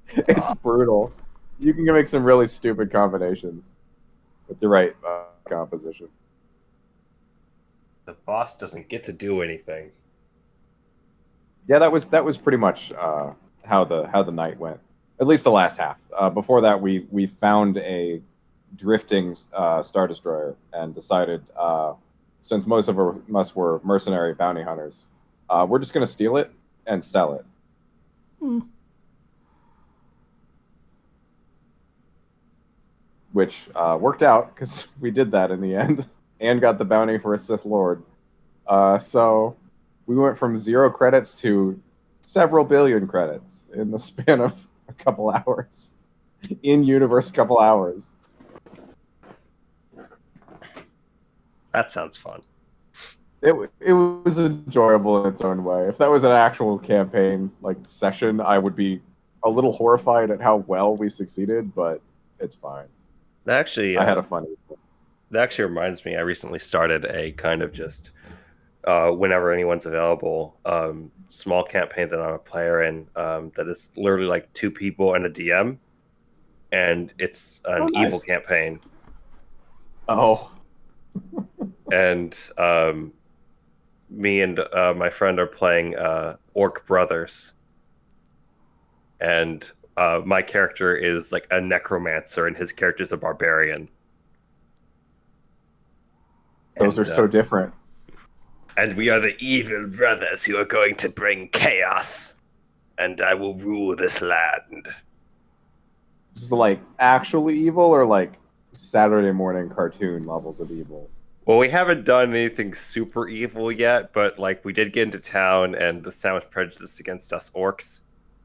It's brutal. You can make some really stupid combinations with the right composition. The boss doesn't get to do anything. Yeah, that was pretty much how the night went. At least the last half. Before that, we found a drifting Star Destroyer and decided, since most of us were mercenary bounty hunters, we're just going to steal it and sell it. Which worked out because we did that in the end. and got the bounty for a Sith Lord. So we went from 0 credits to several billion credits in the span of a couple hours. In-universe couple hours. That sounds fun. It was enjoyable in its own way. If that was an actual campaign session, I would be a little horrified at how well we succeeded, but it's fine. That actually, I had a fun evening. That actually reminds me. I recently started a kind of just whenever anyone's available, small campaign that I'm a player in. That is literally like 2 people and a DM, and it's an evil campaign. Oh. And me and my friend are playing Orc Brothers, and my character is like a necromancer, and his character is a barbarian. Those are so different. And we are the evil brothers who are going to bring chaos, and I will rule this land. This is like actually evil or like Saturday morning cartoon levels of evil? Well, we haven't done anything super evil yet, but like we did get into town, and this town was prejudiced against us orcs.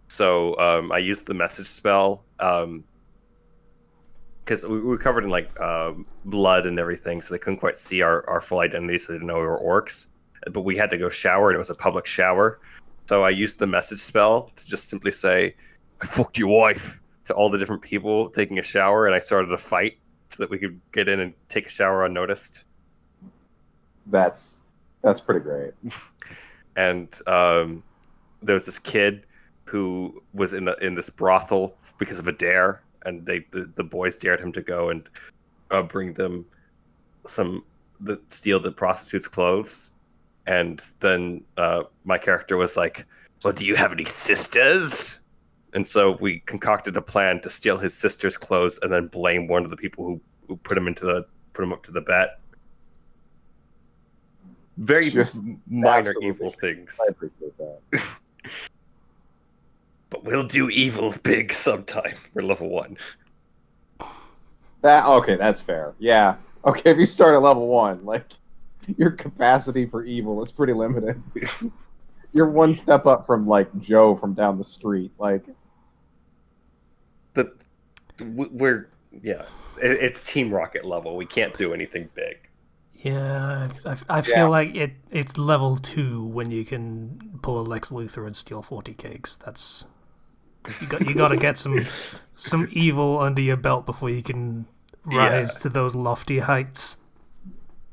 So I used the message spell because we were covered in like blood and everything, so they couldn't quite see our full identity, so they didn't know we were orcs. But we had to go shower, and it was a public shower. So I used the message spell to just simply say, "I fucked your wife," to all the different people taking a shower, and I started a fight so that we could get in and take a shower unnoticed. That's pretty great. And there was this kid who was in this brothel because of a dare, and the boys dared him to go and bring them steal the prostitute's clothes. And then my character was like, "Well, do you have any sisters?" And so we concocted a plan to steal his sister's clothes and then blame one of the people who put him up to the bet. Very just minor evil things. I appreciate that. But we'll do evil big sometime. We're level 1. Okay, that's fair. Yeah. Okay, if you start at level 1, like your capacity for evil is pretty limited. You're one step up from like Joe from down the street. Like it's Team Rocket level. We can't do anything big. Yeah, I feel like it's level 2 when you can pull a Lex Luthor and steal 40 cakes. That's you got to get some evil under your belt before you can rise to those lofty heights.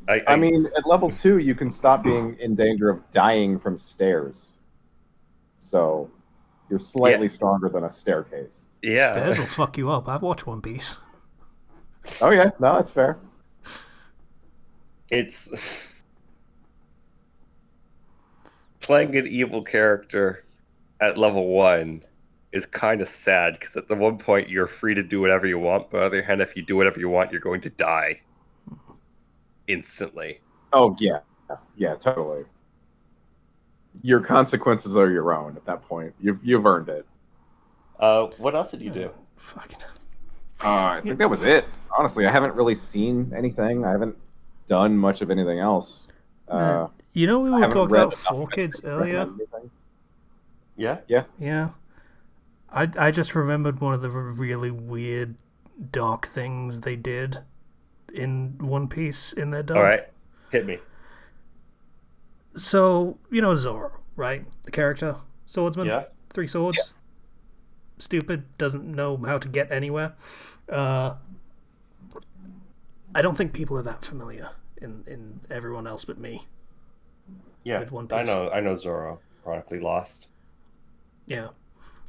I mean, at level 2, you can stop being in danger of dying from stairs. So you're slightly stronger than a staircase. Yeah, stairs will fuck you up. I've watched One Piece. Oh yeah, no, that's fair. It's playing an evil character at level 1 is kind of sad, because at the one point you're free to do whatever you want, but on the other hand, if you do whatever you want, you're going to die instantly. Oh yeah, totally. Your consequences are your own at that point. You've earned it. What else did you do? Fucking. I think that was it. Honestly, I haven't really seen anything. I haven't done much of anything else. You know, we were talking about 4Kids earlier. Yeah? Yeah. I just remembered one of the really weird, dark things they did in One Piece in their dub. All right, hit me. So, you know Zoro, right? The character, swordsman, Yeah. 3 swords. Yeah. Stupid, doesn't know how to get anywhere. I don't think people are that familiar in everyone else but me. Yeah, with One Piece. I know Zoro, chronically lost. Yeah.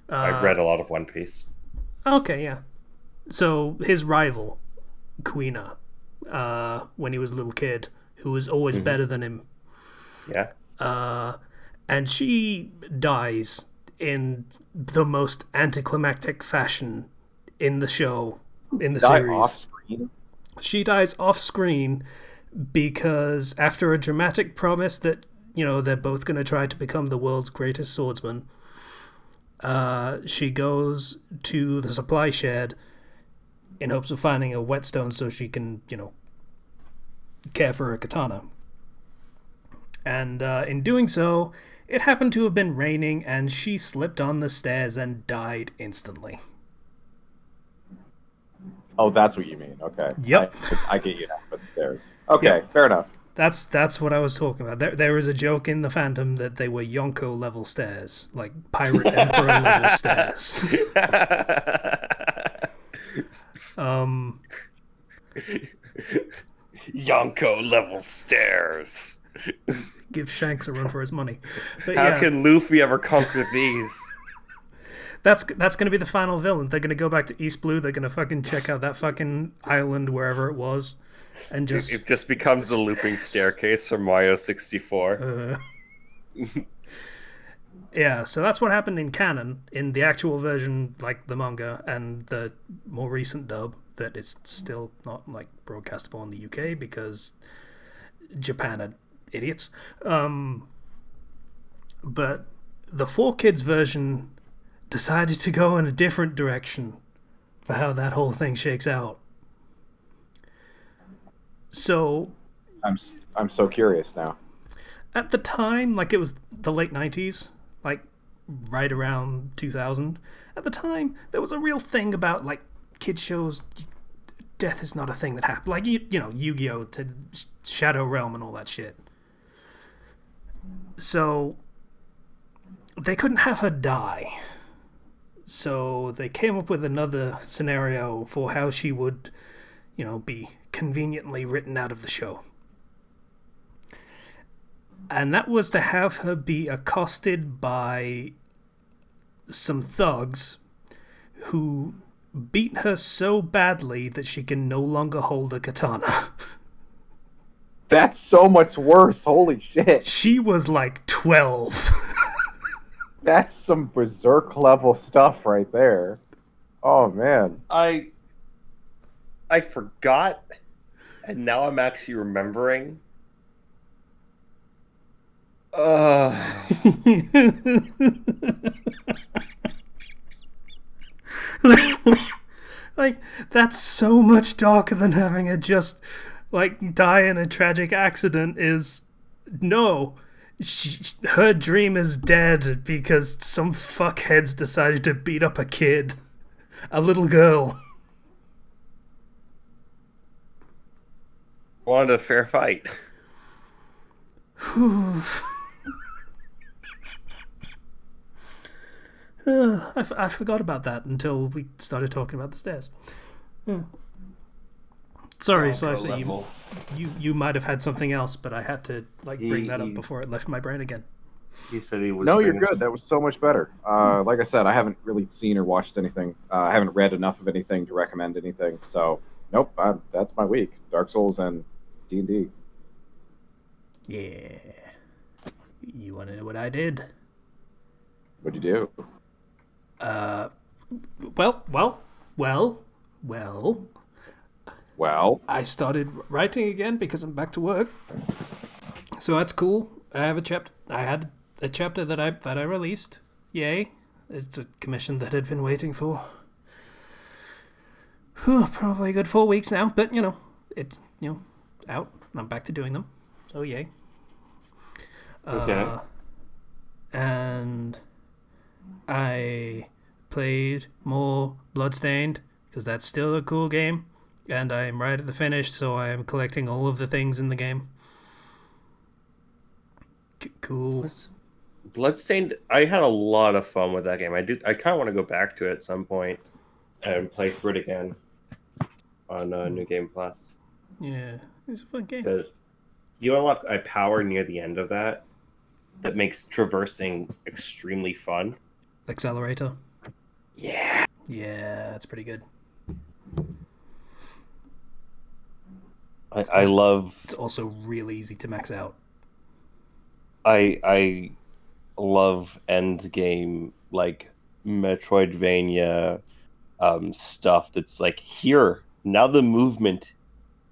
I've read a lot of One Piece. Okay, yeah. So his rival, Kuina, when he was a little kid, who was always better than him. Yeah. And she dies in the most anticlimactic fashion in the show, in the series. Off screen? She dies off screen because after a dramatic promise that, you know, they're both going to try to become the world's greatest swordsman, she goes to the supply shed in hopes of finding a whetstone so she can, you know, care for her katana. And in doing so, it happened to have been raining, and she slipped on the stairs and died instantly. Oh, that's what you mean. Okay. Yep. I get you now. But stairs. Okay, Yep. fair enough. That's what I was talking about. There is a joke in the fandom that they were Yonko level stairs, like Pirate Emperor level stairs. Yonko level stairs. Give Shanks a run for his money. But How can Luffy ever conquer these? That's going to be the final villain. They're going to go back to East Blue. They're going to fucking check out that fucking island wherever it was, and it just becomes the looping staircase from Mario 64. Yeah, so that's what happened in canon, in the actual version, like the manga, and the more recent dub that is still not like broadcastable in the UK because Japan are idiots. But the 4Kids version decided to go in a different direction for how that whole thing shakes out. So I'm so curious now. at the time, like it was the late 90s, like right around 2000, at the time there was a real thing about like kids shows. Death is not a thing that happened. Like you know, Yu-Gi-Oh to Shadow Realm and all that shit. So they couldn't have her die. So they came up with another scenario for how she would, you know, be conveniently written out of the show. And that was to have her be accosted by some thugs who beat her so badly that she can no longer hold a katana. That's so much worse. Holy shit. She was like 12. That's some berserk level stuff right there. Oh man. I forgot, and now I'm actually remembering. Like, that's so much darker than having her just, like, die in a tragic accident is... No. Her dream is dead because some fuckheads decided to beat up a kid. A little girl. Wanted a fair fight. I forgot about that until we started talking about the stairs. Yeah. Sorry, Slicer, you might have had something else, but I had to like bring that up before it left my brain again. He said he was. No, you're good. That was so much better. Like I said, I haven't really seen or watched anything. I haven't read enough of anything to recommend anything. So, nope. That's my week. Dark Souls and D&D. Yeah. You want to know what I did? What'd you do? Well. I started writing again because I'm back to work. So that's cool. I have a chapter. I had a chapter that I released. Yay! It's a commission that I'd been waiting for. Probably a good 4 weeks now, but it's out. I'm back to doing them. So yay. Okay. And I played more Bloodstained because that's still a cool game, and I'm right at the finish, so I'm collecting all of the things in the game. Cool. Bloodstained. I had a lot of fun with that game. I kind of want to go back to it at some point and play through it again on New Game Plus. Yeah, it's a fun game. You unlock a power near the end of that makes traversing extremely fun. Accelerator. Yeah. Yeah, that's pretty good. I love. It's also really easy to max out. I love end game like Metroidvania stuff that's like here now the movement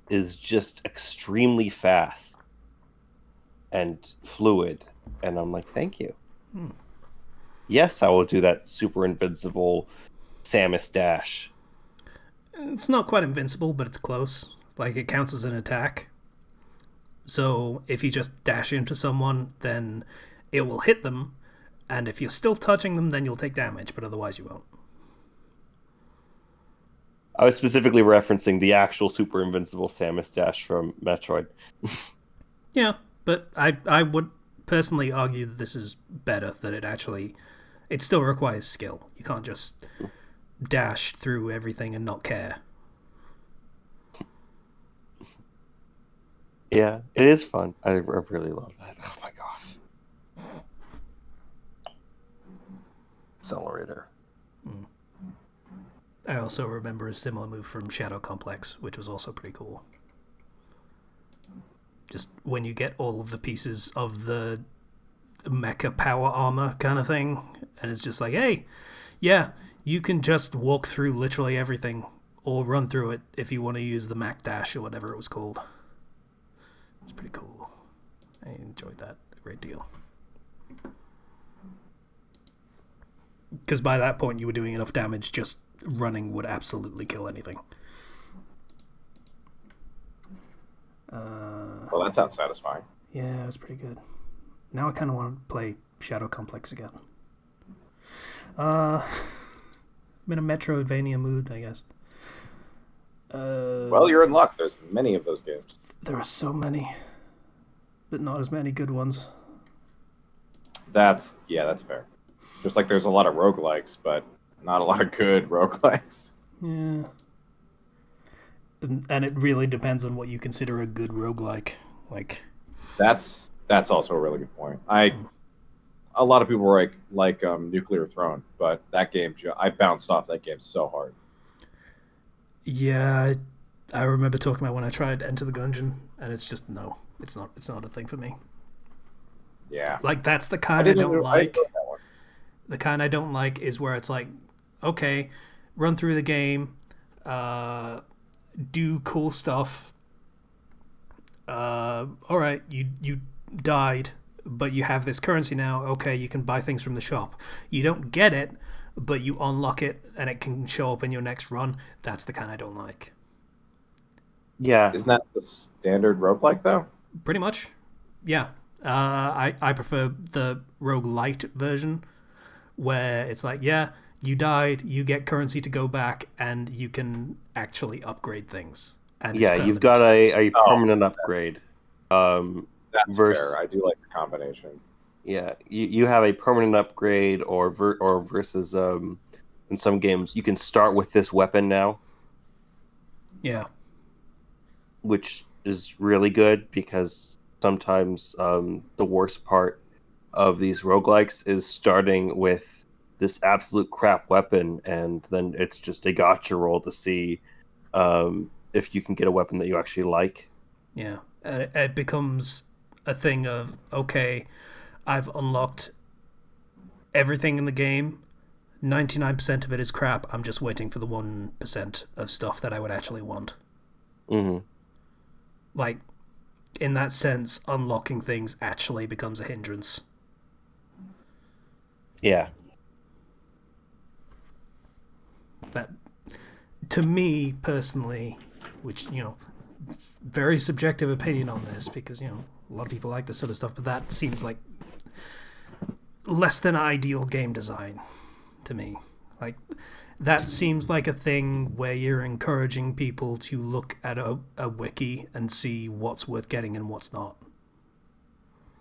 is just extremely fast and fluid, and I'm like, thank you. Yes, I will do that super invincible Samus dash. It's not quite invincible, but it's close. Like, it counts as an attack. So if you just dash into someone, then it will hit them, and if you're still touching them, then you'll take damage, but otherwise you won't. I was specifically referencing the actual super invincible Samus Dash from Metroid. Yeah, but I would personally argue that this is better, that it still requires skill. You can't just dash through everything and not care. Yeah, it is fun. I really love that. Oh my gosh. Accelerator. I also remember a similar move from Shadow Complex, which was also pretty cool. Just when you get all of the pieces of the mecha power armor kind of thing, and it's just like, hey, yeah, you can just walk through literally everything, or run through it if you want to use the Mac Dash or whatever it was called. It's pretty cool. I enjoyed that a great deal. Because by that point, you were doing enough damage, just running would absolutely kill anything. Well, that sounds satisfying. Yeah, it was pretty good. Now I kind of want to play Shadow Complex again. I'm in a Metroidvania mood, I guess. Well, you're in luck. There's many of those games. There are so many, but not as many good ones. That's fair. Just like there's a lot of roguelikes, but not a lot of good roguelikes. Yeah. And it really depends on what you consider a good roguelike. Like, that's also a really good point. A lot of people were like Nuclear Throne, but that game, I bounced off that game so hard. yeah, I remember talking about when I tried Enter the Gungeon, and it's just no, it's not a thing for me. Yeah, Like that's the kind I don't like. The kind I don't like is where it's like, okay, run through the game, do cool stuff. All right, you died, but you have this currency now. Okay, you can buy things from the shop. You don't get it, but you unlock it, and it can show up in your next run. That's the kind I don't like. Yeah. Isn't that the standard roguelike though? Pretty much, yeah. I prefer the roguelite version, where it's like, yeah, you died, you get currency to go back, and you can actually upgrade things. And Yeah, you've got a permanent upgrade. That's fair. I do like the combination. Yeah, you have a permanent upgrade, or versus in some games you can start with this weapon now. Yeah, which is really good because sometimes the worst part of these roguelikes is starting with this absolute crap weapon, and then it's just a gotcha roll to see if you can get a weapon that you actually like. Yeah, and it becomes a thing of, okay, I've unlocked everything in the game. 99% of it is crap. I'm just waiting for the 1% of stuff that I would actually want. Mm-hmm. Like, in that sense, unlocking things actually becomes a hindrance. Yeah. That, to me personally, which, it's very subjective opinion on this because, a lot of people like this sort of stuff, but that seems like less than ideal game design to me. Like, that seems like a thing where you're encouraging people to look at a wiki and see what's worth getting and what's not.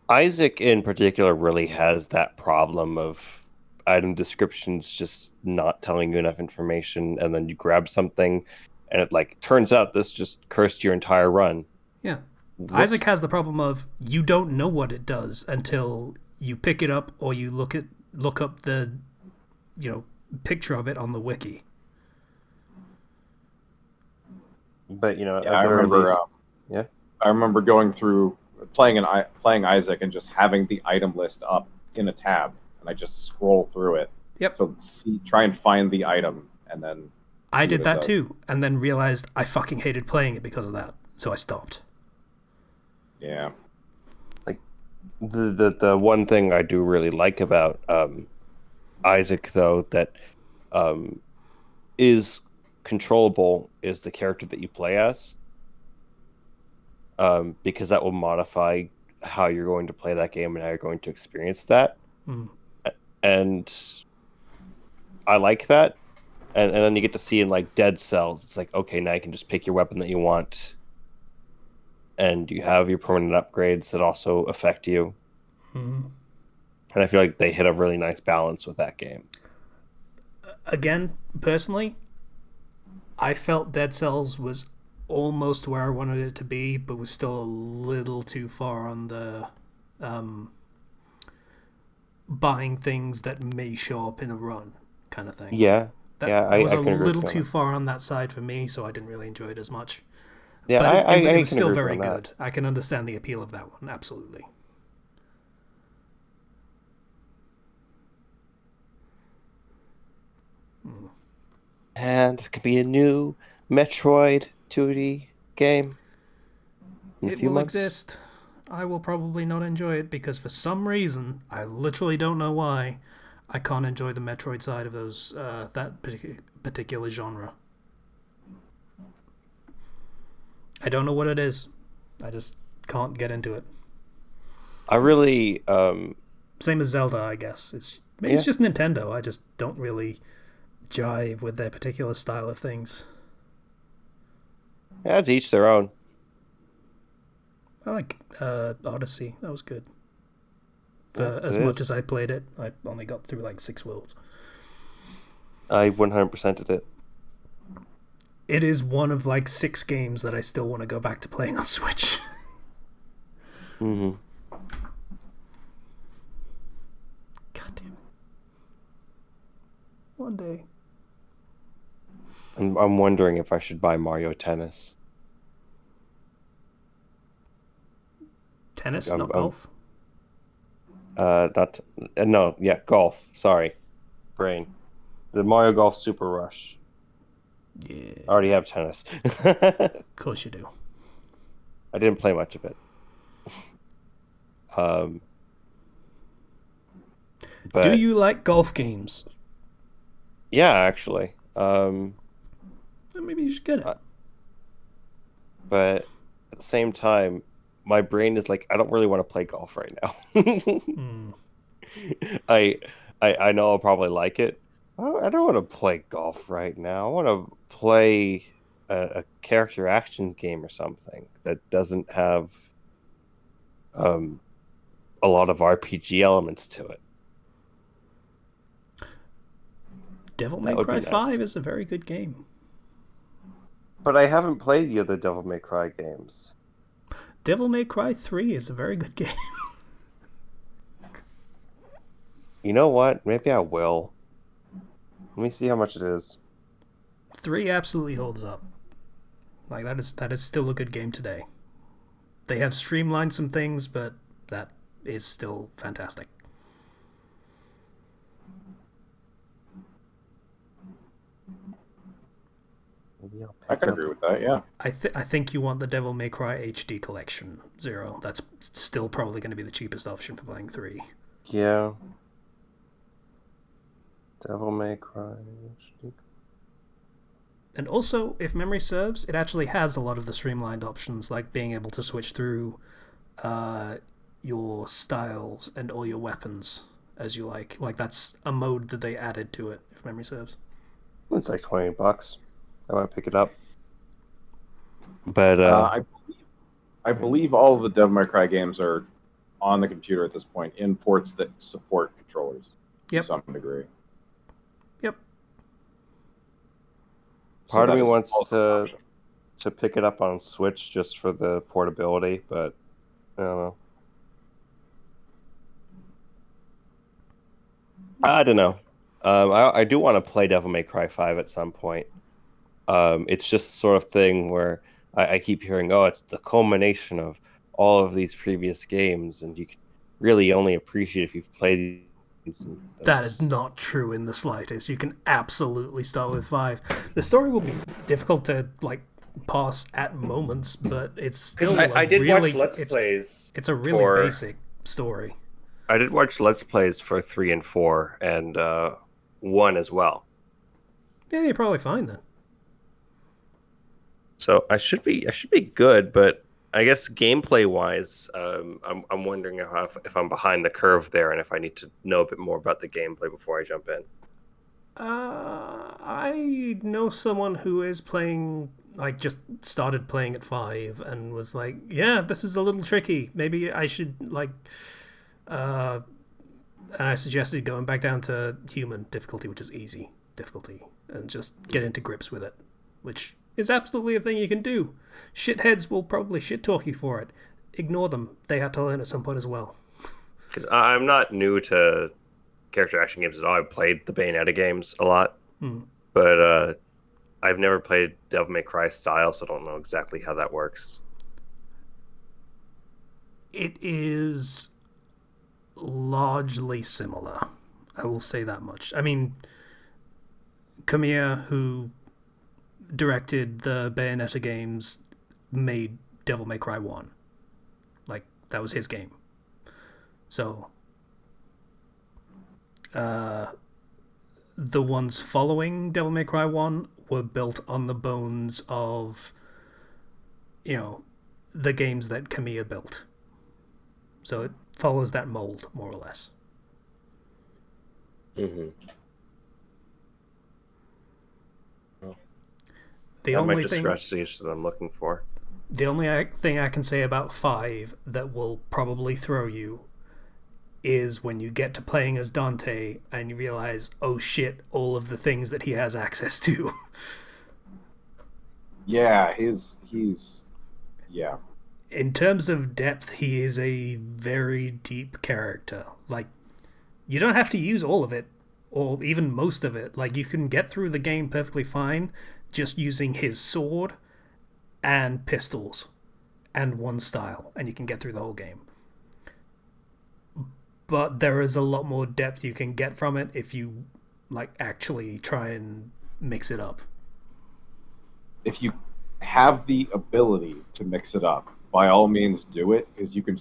Isaac in particular really has that problem of item descriptions just not telling you enough information, and then you grab something and it turns out this just cursed your entire run. Yeah. Whoops. Isaac has the problem of you don't know what it does until you pick it up or you look up the picture of it on the wiki. But I remember. I remember going through playing Isaac and just having the item list up in a tab, and I just scroll through it. Yep. So try and find the item, and then I did that too, and then realized I fucking hated playing it because of that, so I stopped. Yeah. Like the one thing I do really like about Isaac, though, that is controllable is the character that you play as. because that will modify how you're going to play that game and how you're going to experience that. Hmm. And I like that. And then you get to see in like Dead Cells, it's like, okay, now you can just pick your weapon that you want, and you have your permanent upgrades that also affect you. Hmm. And I feel like they hit a really nice balance with that game. Again, personally, I felt Dead Cells was almost where I wanted it to be, but was still a little too far on the um, buying things that may show up in a run kind of thing. Yeah, yeah, That was I a can agree with little you on too that. far on that side for me, so I didn't really enjoy it as much. Yeah, But it I was can still agree with you very on that. good. I can understand the appeal of that one, absolutely. And this could be a new Metroid 2D game in a It few will months. exist. I will probably not enjoy it because for some reason, I literally don't know why, I can't enjoy the Metroid side of those that particular genre. I don't know what it is. I just can't get into it. I really, Same as Zelda, I guess. It's maybe it's yeah, just Nintendo. I just don't really jive with their particular style of things. yeah, to each their own. I like Odyssey. That was good. Yeah, For it as much is. as I played it, I only got through like 6 worlds. I 100%ed it. It is one of like 6 games that I still want to go back to playing on Switch. Hmm. God damn it. One day. I'm wondering if I should buy Mario Tennis. Like Tennis, not golf. not no, yeah, golf. Sorry, brain. The Mario Golf Super Rush. I Yeah, already have tennis. I of course you do. didn't play much of it. Um, Do but you like golf games? yeah, actually. Maybe you should get it. Uh, but at the same time, my brain is like, I don't really want to play golf right now. Hmm. I, I know I'll probably like it. I don't want to play golf right now. I want to play a character action game or something that doesn't have um a lot of RPG elements to it. Devil That May would be Cry nice. 5 is a very good game. But I haven't played the other Devil May Cry games. Devil May Cry 3 is a very good game. You know what? Maybe I will. Let me see how much it is. 3 absolutely holds up. Like that is still a good game today. They have streamlined some things, but that is still fantastic. Maybe I'll I pick can up. agree with that. Yeah. I think you want the Devil May Cry HD collection Zero. That's still probably going to be the cheapest option for playing 3. Yeah, Devil May Cry. And also, if memory serves, it actually has a lot of the streamlined options, like being able to switch through uh, your styles and all your weapons as you like. Like that's a mode that they added to it, if memory serves. It's like $20. I want to pick it up. But Uh, I I believe all of the Devil May Cry games are on the computer at this point in ports that support controllers to Yep. some degree. Yep. So part of that me is wants also an option. to pick it up on Switch just for the portability, but I don't know. I don't know. I do want to play Devil May Cry 5 at some point. It's just sort of thing where I keep hearing, oh, it's the culmination of all of these previous games, and you can really only appreciate if you've played these. And That is just not true in the slightest. You can absolutely start with 5. The story will be difficult to like pass at moments, but it's because still a I did watch really Let's Plays it's a really for basic story. I did watch Let's Plays for 3 and 4 and 1 as well. Yeah, you're probably fine then. So I should be good, but I guess gameplay wise, I'm wondering if I'm behind the curve there, and if I need to know a bit more about the gameplay before I jump in. I know someone who is playing, like, just started playing at 5 and was like, yeah, this is a little tricky. Maybe I should, like, uh, and I suggested going back down to human difficulty, which is easy difficulty, and just get into grips with it, which is absolutely a thing you can do. Shitheads will probably shit talk you for it. Ignore them. They had to learn at some point as well. Because I'm not new to character action games at all. I've played the Bayonetta games a lot, Hmm. but I've never played Devil May Cry style, so I don't know exactly how that works. It is largely similar. I will say that much. I mean, Kamiya, who directed the Bayonetta games, made Devil May Cry 1. Like, that was his game. So, the ones following Devil May Cry 1 were built on the bones of, you know, the games that Kamiya built. So it follows that mold, more or less. Mm-hmm. Well, The that might only just thing scratch the itch that I'm looking for. the only thing I can say about 5 that will probably throw you is when you get to playing as Dante and you realize, oh shit, all of the things that he has access to. Yeah, he's yeah. In terms of depth, he is a very deep character. Like, you don't have to use all of it, or even most of it. Like, you can get through the game perfectly fine just using his sword and pistols and one style, and you can get through the whole game. But there is a lot more depth you can get from it if you, like, actually try and mix it up. If you have the ability to mix it up, by all means do it, because you can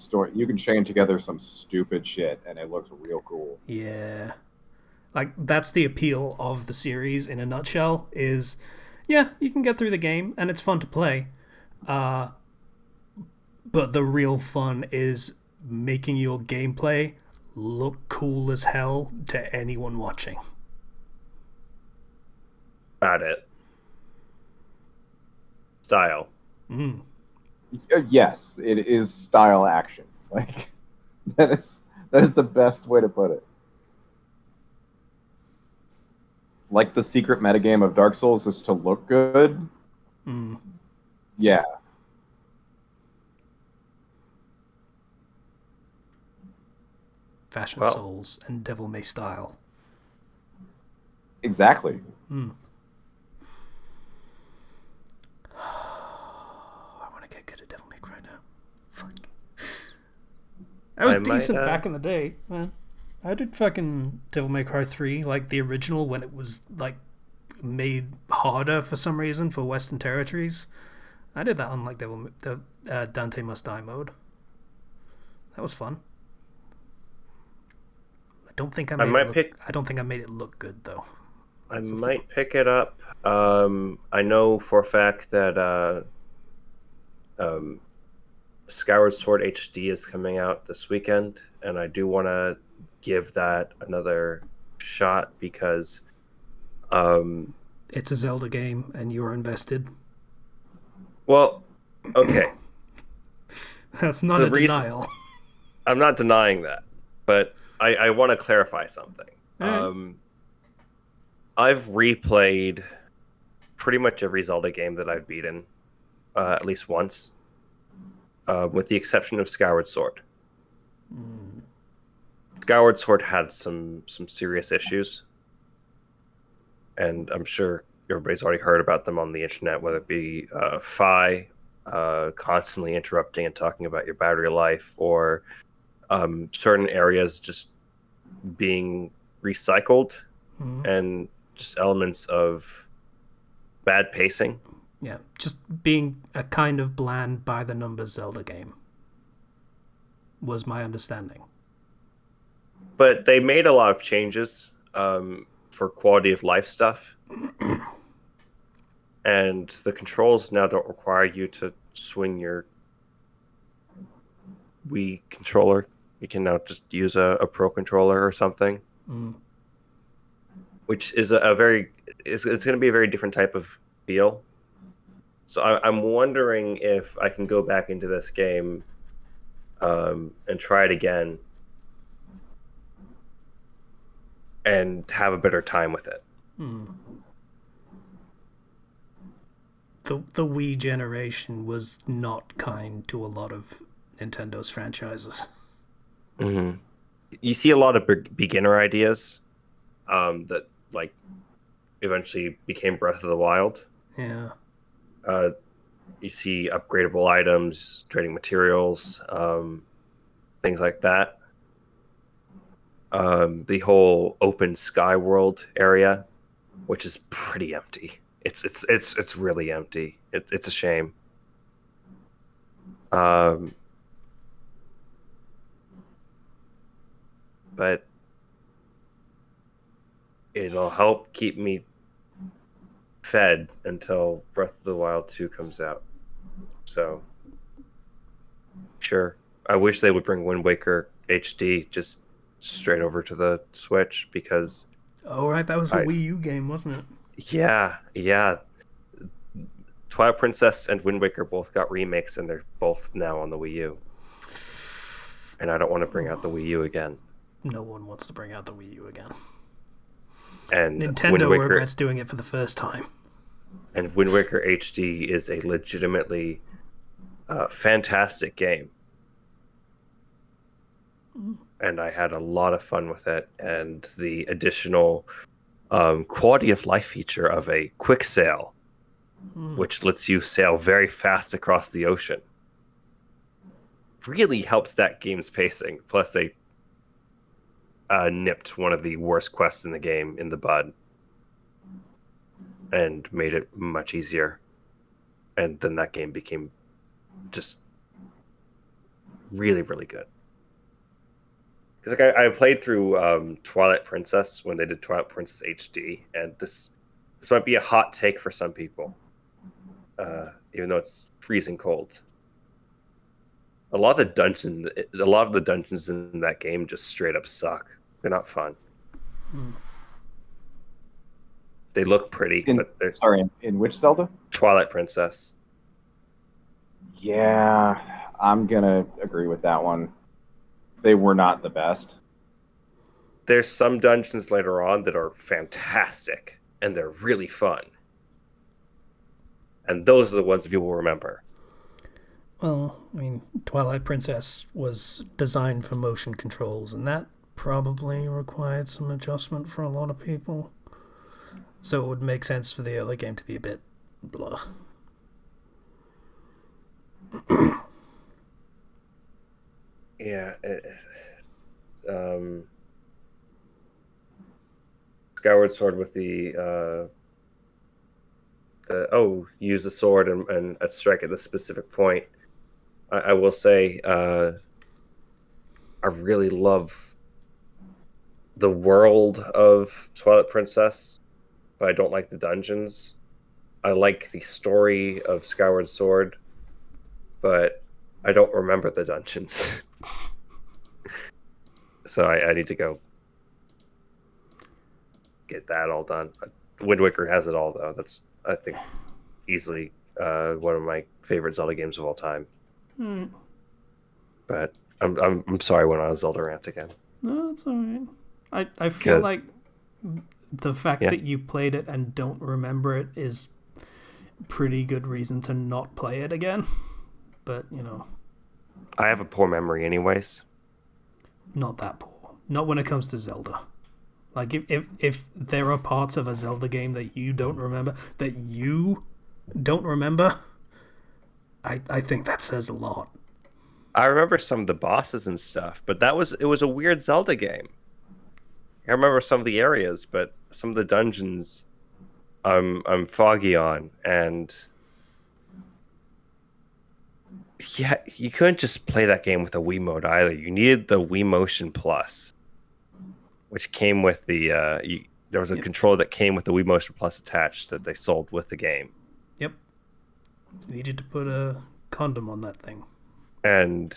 chain together some stupid shit and it looks real cool. Yeah. Like, that's the appeal of the series in a nutshell, is, yeah, you can get through the game and it's fun to play. Uh, but the real fun is making your gameplay look cool as hell to anyone watching. Got it. Style. Mm. Yes, it is style action. Like that is that is the best way to put it. Like the secret metagame of Dark Souls is to look good. Mm. Yeah. Fashion Well, Souls and Devil May Style. Exactly. Mm. I want to get good at Devil May Cry now. Fuck. I was decent back in the day, man. I did fucking Devil May Cry 3, like the original, when it was, like, made harder for some reason for Western territories. I did that on, like, Dante Must Die mode. That was fun. I don't think I made it look good, though. I might pick it up. I know for a fact that Skyward Sword HD is coming out this weekend, and I do want to give that another shot because it's a Zelda game, and you're invested. Well, okay. That's not a denial. I'm not denying that, but I want to clarify something. I've replayed pretty much every Zelda game that I've beaten at least once, with the exception of Skyward Sword. Mm. Skyward Sword had some serious issues, and I'm sure everybody's already heard about them on the internet, whether it be Fi constantly interrupting and talking about your battery life, or certain areas just being recycled, and just elements of bad pacing. Yeah, just being a kind of bland by the numbers Zelda game was my understanding. But they made a lot of changes for quality of life stuff. And the controls now don't require you to swing your Wii controller. You can now just use a Pro controller or something, which is a very it's going to be a very different type of feel. So I'm wondering if I can go back into this game and try it again and have a better time with it. The Wii generation was not kind to a lot of Nintendo's franchises. Mm-hmm. You see a lot of beginner ideas that like eventually became Breath of the Wild. Yeah. You see upgradable items, trading materials, things like that. The whole open sky world area, which is pretty empty. It's really empty. It's a shame. But it'll help keep me fed until Breath of the Wild 2 comes out. So, sure. I wish they would bring Wind Waker HD just straight over to the Switch because. Oh, right. That was a Wii U game, wasn't it? Yeah. Twilight Princess and Wind Waker both got remakes, and they're both now on the Wii U. And I don't want to bring out the Wii U again. No one wants to bring out the Wii U again. And Nintendo regrets doing it for the first time. And Wind Waker HD is a legitimately fantastic game. And I had a lot of fun with it. And the additional quality of life feature of a quick sail, which lets you sail very fast across the ocean, really helps that game's pacing. Plus, they nipped one of the worst quests in the game in the bud and made it much easier. And then that game became just really, really good. Because like I played through Twilight Princess when they did Twilight Princess HD, and this might be a hot take for some people, even though it's freezing cold. A lot of the dungeons in that game just straight up suck. They're not fun. They look pretty, but they're in which Zelda? Twilight Princess. Yeah, I'm gonna agree with that one. They were not the best. There's some dungeons later on that are fantastic, and they're really fun. And those are the ones that people remember. Well, I mean, Twilight Princess was designed for motion controls, and that probably required some adjustment for a lot of people. So it would make sense for the other game to be a bit blah. Yeah. Skyward Sword with the use the sword and strike at the specific point. I will say I really love the world of Twilight Princess, but I don't like the dungeons. I like the story of Skyward Sword, but I don't remember the dungeons. So I need to go get that all done. Wind Waker has it all, though. That's, I think, easily one of my favorite Zelda games of all time. But I'm sorry, I went on a Zelda rant again. No, it's alright. I feel like the fact that you played it and don't remember it is pretty good reason to not play it again. But, you know. I have a poor memory anyways. Not that poor. Not when it comes to Zelda. Like, if there are parts of a Zelda game that you don't remember, I think that says a lot. I remember some of the bosses and stuff, but it was a weird Zelda game. I remember some of the areas, but some of the dungeons I'm foggy on, and yeah, you couldn't just play that game with a Wiimote either. You needed the Wii Motion Plus, which came with the there was a controller that came with the Wii Motion Plus attached that they sold with the game. Yep. Needed to put a condom on that thing. And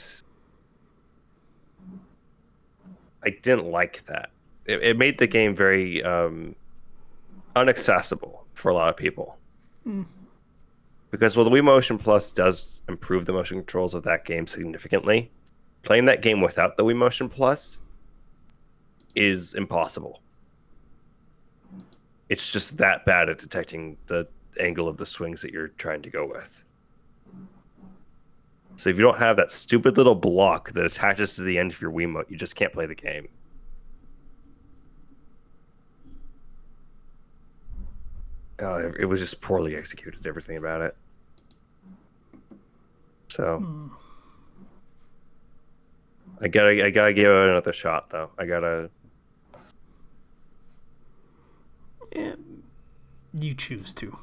I didn't like that. It made the game very unaccessible for a lot of people. Because while the Wii Motion Plus does improve the motion controls of that game significantly, playing that game without the Wii Motion Plus is impossible. It's just that bad at detecting the angle of the swings that you're trying to go with. So if you don't have that stupid little block that attaches to the end of your Wiimote, you just can't play the game. It was just poorly executed, everything about it. So I gotta give it another shot, though. Yeah, you choose to.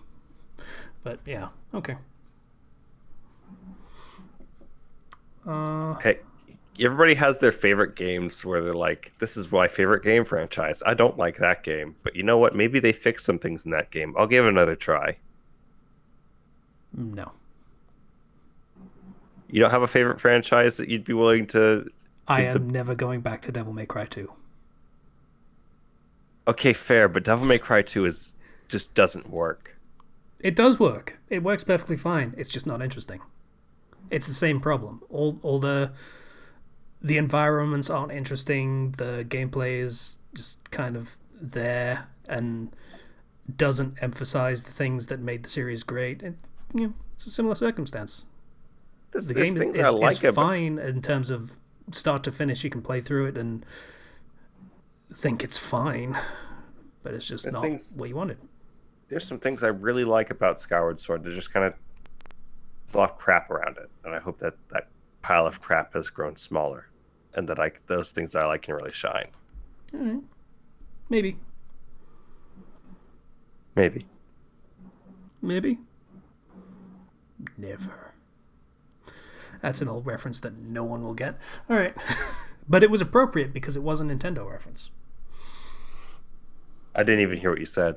But yeah, okay. Hey, everybody has their favorite games where they're like, this is my favorite game franchise. I don't like that game. But you know what? Maybe they fixed some things in that game. I'll give it another try. No. You don't have a favorite franchise that you'd be willing to... I am never going back to Devil May Cry 2. Okay, fair, but Devil May Cry 2 just doesn't work. It does work. It works perfectly fine. It's just not interesting. It's the same problem. All the environments aren't interesting. The gameplay is just kind of there and doesn't emphasize the things that made the series great. And, it's a similar circumstance. The game is fine in terms of start to finish. You can play through it and think it's fine, but it's just not what you wanted. There's some things I really like about Skyward Sword. There's just kind of a lot of crap around it, and I hope that pile of crap has grown smaller, and that those things that I like can really shine. All right. Maybe. Never. That's an old reference that no one will get. All right. But it was appropriate because it was a Nintendo reference. I didn't even hear what you said.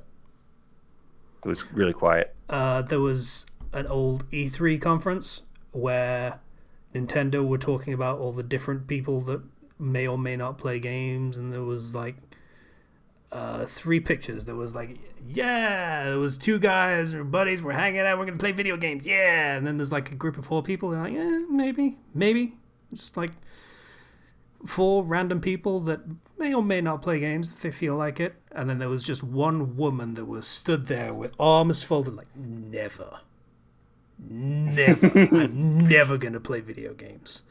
It was really quiet. There was an old E3 conference where Nintendo were talking about all the different people that may or may not play games, and there was like 3 pictures. There was like, there was 2 guys or buddies, we're hanging out, we're gonna play video games, and then there's like a group of 4 people, they're like, maybe, just like 4 random people that may or may not play games if they feel like it. And then there was just one woman that was stood there with arms folded like, never, I'm never gonna play video games.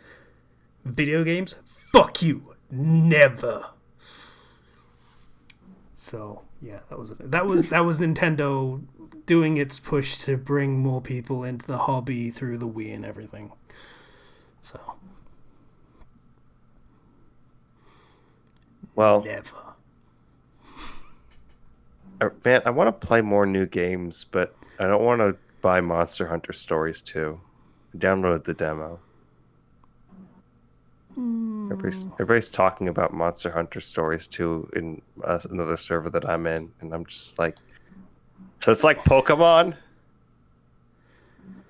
Fuck you, never. So yeah, that was Nintendo doing its push to bring more people into the hobby through the Wii and everything. So, well, never. Man, I want to play more new games, but I don't want to buy Monster Hunter Stories 2. I downloaded the demo. Everybody's talking about Monster Hunter Stories 2 in another server that I'm in, and I'm just like, so it's like Pokemon?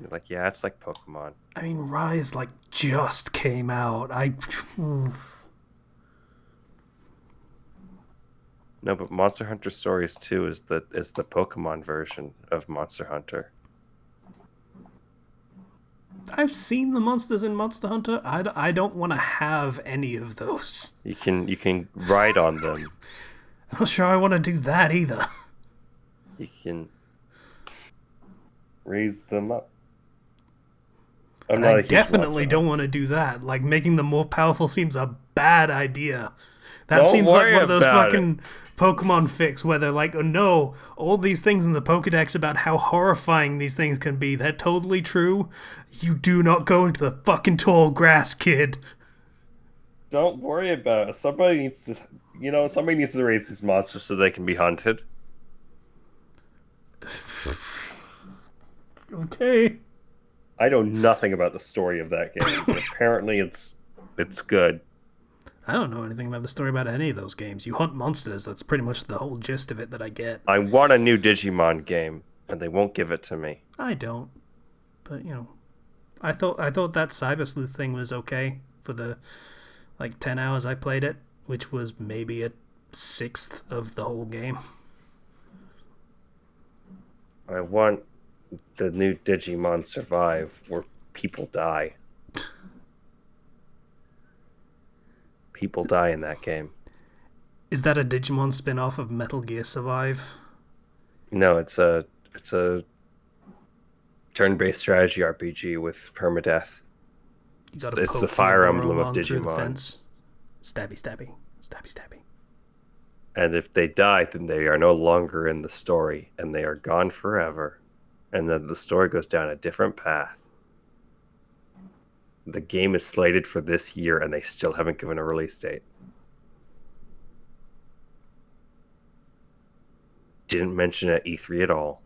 You're like, yeah, it's like Pokemon. I mean, Rise like just came out. No, but Monster Hunter Stories 2 is the Pokemon version of Monster Hunter. I've seen the monsters in Monster Hunter. I don't want to have any of those. You can ride on them. I'm not sure I want to do that either. You can raise them up. I definitely don't want to do that. Like, making them more powerful seems a bad idea. That seems like one of those fucking Pokemon fics where they're like, oh no, all these things in the Pokedex about how horrifying these things can be, they're totally true. You do not go into the fucking tall grass, kid. Don't worry about it. Somebody needs to raise these monsters so they can be hunted. Okay. I know nothing about the story of that game, but apparently it's good. I don't know anything about the story about any of those games. You hunt monsters. That's pretty much the whole gist of it that I get. I want a new Digimon game, and they won't give it to me. I don't. But, I thought that Cyber Sleuth thing was okay for the 10 hours I played it. which was maybe a sixth of the whole game. I want the new Digimon Survive where people die. People die in that game. Is that a Digimon spin-off of Metal Gear Survive? No, it's a turn-based strategy RPG with permadeath. You gotta It's the poke Fire your Emblem of Boromon through the Digimon. fence. Stabby, stabby, stabby, stabby. And if they die, then they are no longer in the story, and they are gone forever. And then the story goes down a different path. The game is slated for this year, and they still haven't given a release date. Didn't mention at E3 at all.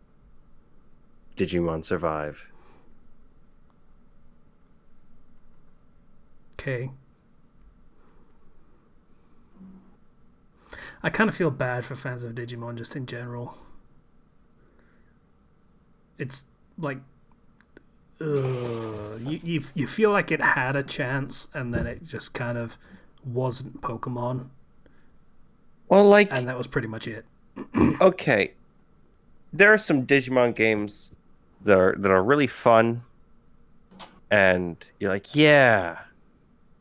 Digimon Survive. Okay. I kind of feel bad for fans of Digimon just in general. It's like, you feel like it had a chance, and then it just kind of wasn't Pokemon, Well, like, and that was pretty much it. okay, there are some Digimon games that are really fun, and you're like, yeah,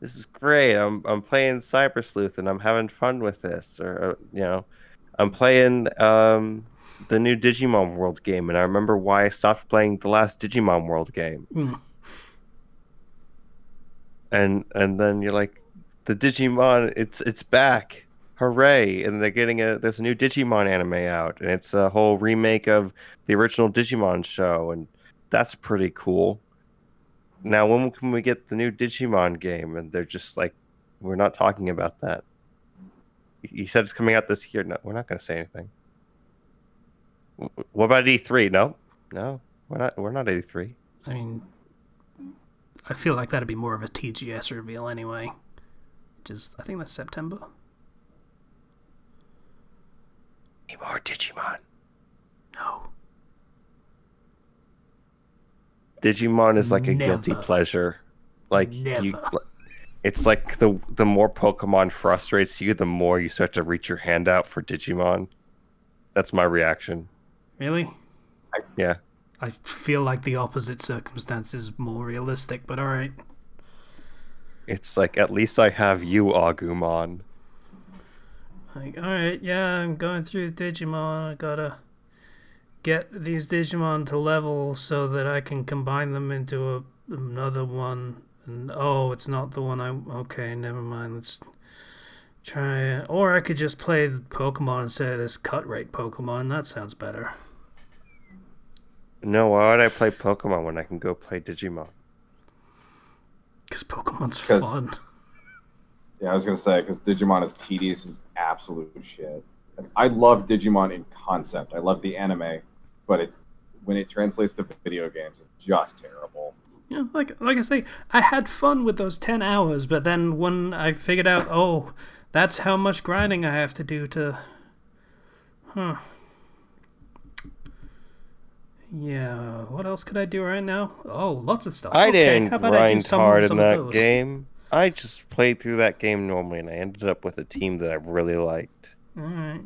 this is great. I'm playing Cyber Sleuth and I'm having fun with this, or I'm playing the new Digimon World game, and I remember why I stopped playing the last Digimon World game. And then you're like, the Digimon, it's back. Hooray. And there's a new Digimon anime out, and it's a whole remake of the original Digimon show, and that's pretty cool. Now, when can we get the new Digimon game? And they're just like, we're not talking about that. He said it's coming out this year. No, we're not going to say anything. What about E3? No, we're not E3. I mean, I feel like that'd be more of a TGS reveal anyway. I think that's September. Any more Digimon? No. Digimon is like a Never. guilty pleasure. Like Never. It's like the more Pokemon frustrates you, the more you start to reach your hand out for Digimon. That's my reaction. Really? Yeah. I feel like the opposite circumstance is more realistic, but alright. It's like, at least I have you, Agumon. Like, alright, yeah, I'm going through Digimon. I gotta get these Digimon to level so that I can combine them into another one. And it's not the one okay, never mind. Let's try it. Or I could just play the Pokemon instead of this cut rate Pokemon. That sounds better. No, why would I play Pokemon when I can go play Digimon? Because Pokemon's fun. Yeah, I was going to say, because Digimon is tedious as absolute shit. I love Digimon in concept. I love the anime, but when it translates to video games, it's just terrible. Yeah, like I say, I had fun with those 10 hours, but then when I figured out, that's how much grinding I have to do to... Yeah, what else could I do right now? Lots of stuff. I didn't how about I do grind hard in that those? game. I just played through that game normally, and I ended up with a team that I really liked. Alright.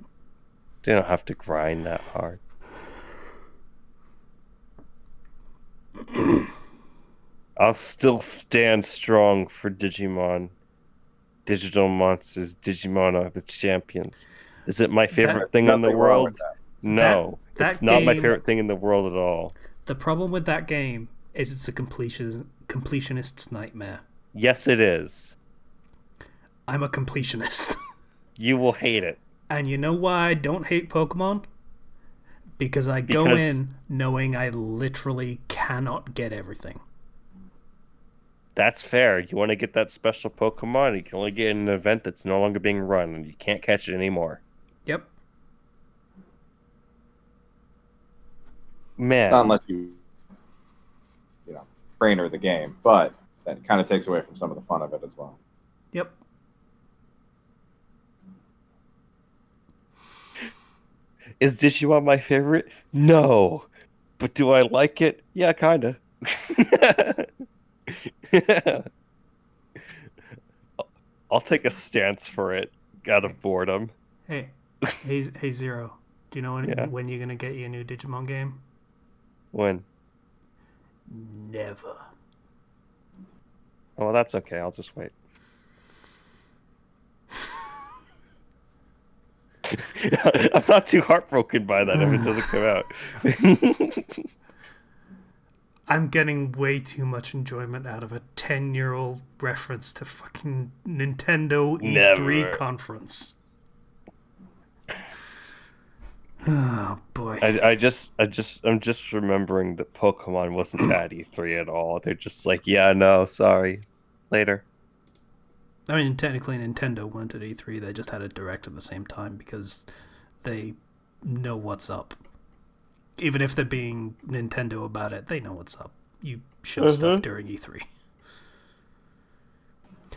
They don't have to grind that hard. I'll still stand strong for Digimon. Digital monsters, Digimon are the champions. Is it my favorite thing in the world? No, it's not my favorite thing in the world at all. The problem with that game is it's a completionist's nightmare. Yes, it is. I'm a completionist. You will hate it. And you know why I don't hate Pokemon? Because I go in knowing I literally cannot get everything. That's fair. You want to get that special Pokemon, you can only get an event that's no longer being run, and you can't catch it anymore. Yep. Man. Not unless you trainer the game, but that kind of takes away from some of the fun of it as well. Yep. Is Digimon my favorite? No. But do I like it? Yeah, kinda. I'll take a stance for it. out of boredom. Hey, hey, Zero. Do you know when you're gonna get your new Digimon game? When? Never. Oh, well, that's okay. I'll just wait. I'm not too heartbroken by that if it doesn't come out. I'm getting way too much enjoyment out of a 10-year-old reference to fucking Nintendo E3 Never. conference. Oh boy. I'm just remembering that Pokemon wasn't at E3 at all. They're just like, yeah, no, sorry, later. I mean, technically, Nintendo went at E3. They just had a direct at the same time because they know what's up. Even if they're being Nintendo about it, they know what's up. You show stuff during E3.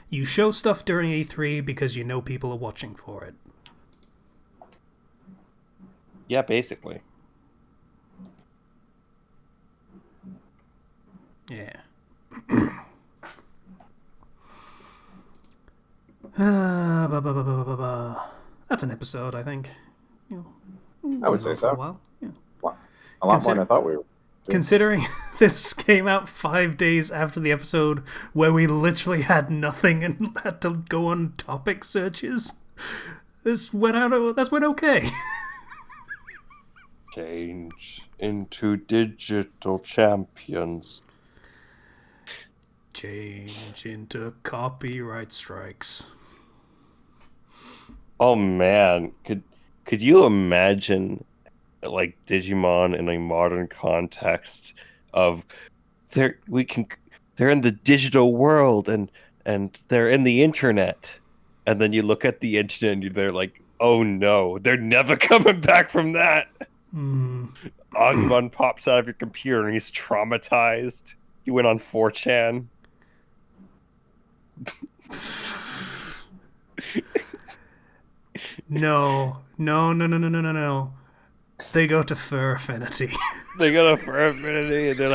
You show stuff during E3 because you know people are watching for it. Yeah, basically. Yeah. That's an episode, I think. I would say so. A while. Yeah. A lot more than I thought we were. Considering this came out 5 days after the episode where we literally had nothing and had to go on topic searches, that's went okay. Change into digital champions. Change into copyright strikes. Oh man, could you imagine like Digimon in a modern context of they're in the digital world and they're in the internet, and then you look at the internet and they're like, oh no, they're never coming back from that. Agumon pops out of your computer and he's traumatized. He went on 4chan. No. They go to Fur Affinity. They go to Fur Affinity and they're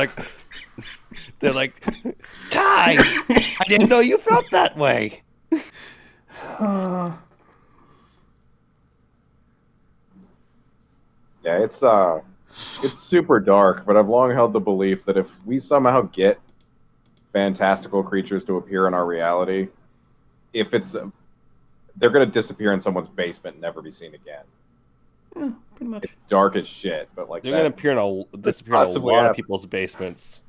like, Ty, I didn't know you felt that way. Yeah, it's super dark, but I've long held the belief that if we somehow get fantastical creatures to appear in our reality, if it's they're going to disappear in someone's basement and never be seen again. Yeah, pretty much. It's dark as shit, but like they're going to disappear in a lot of people's basements.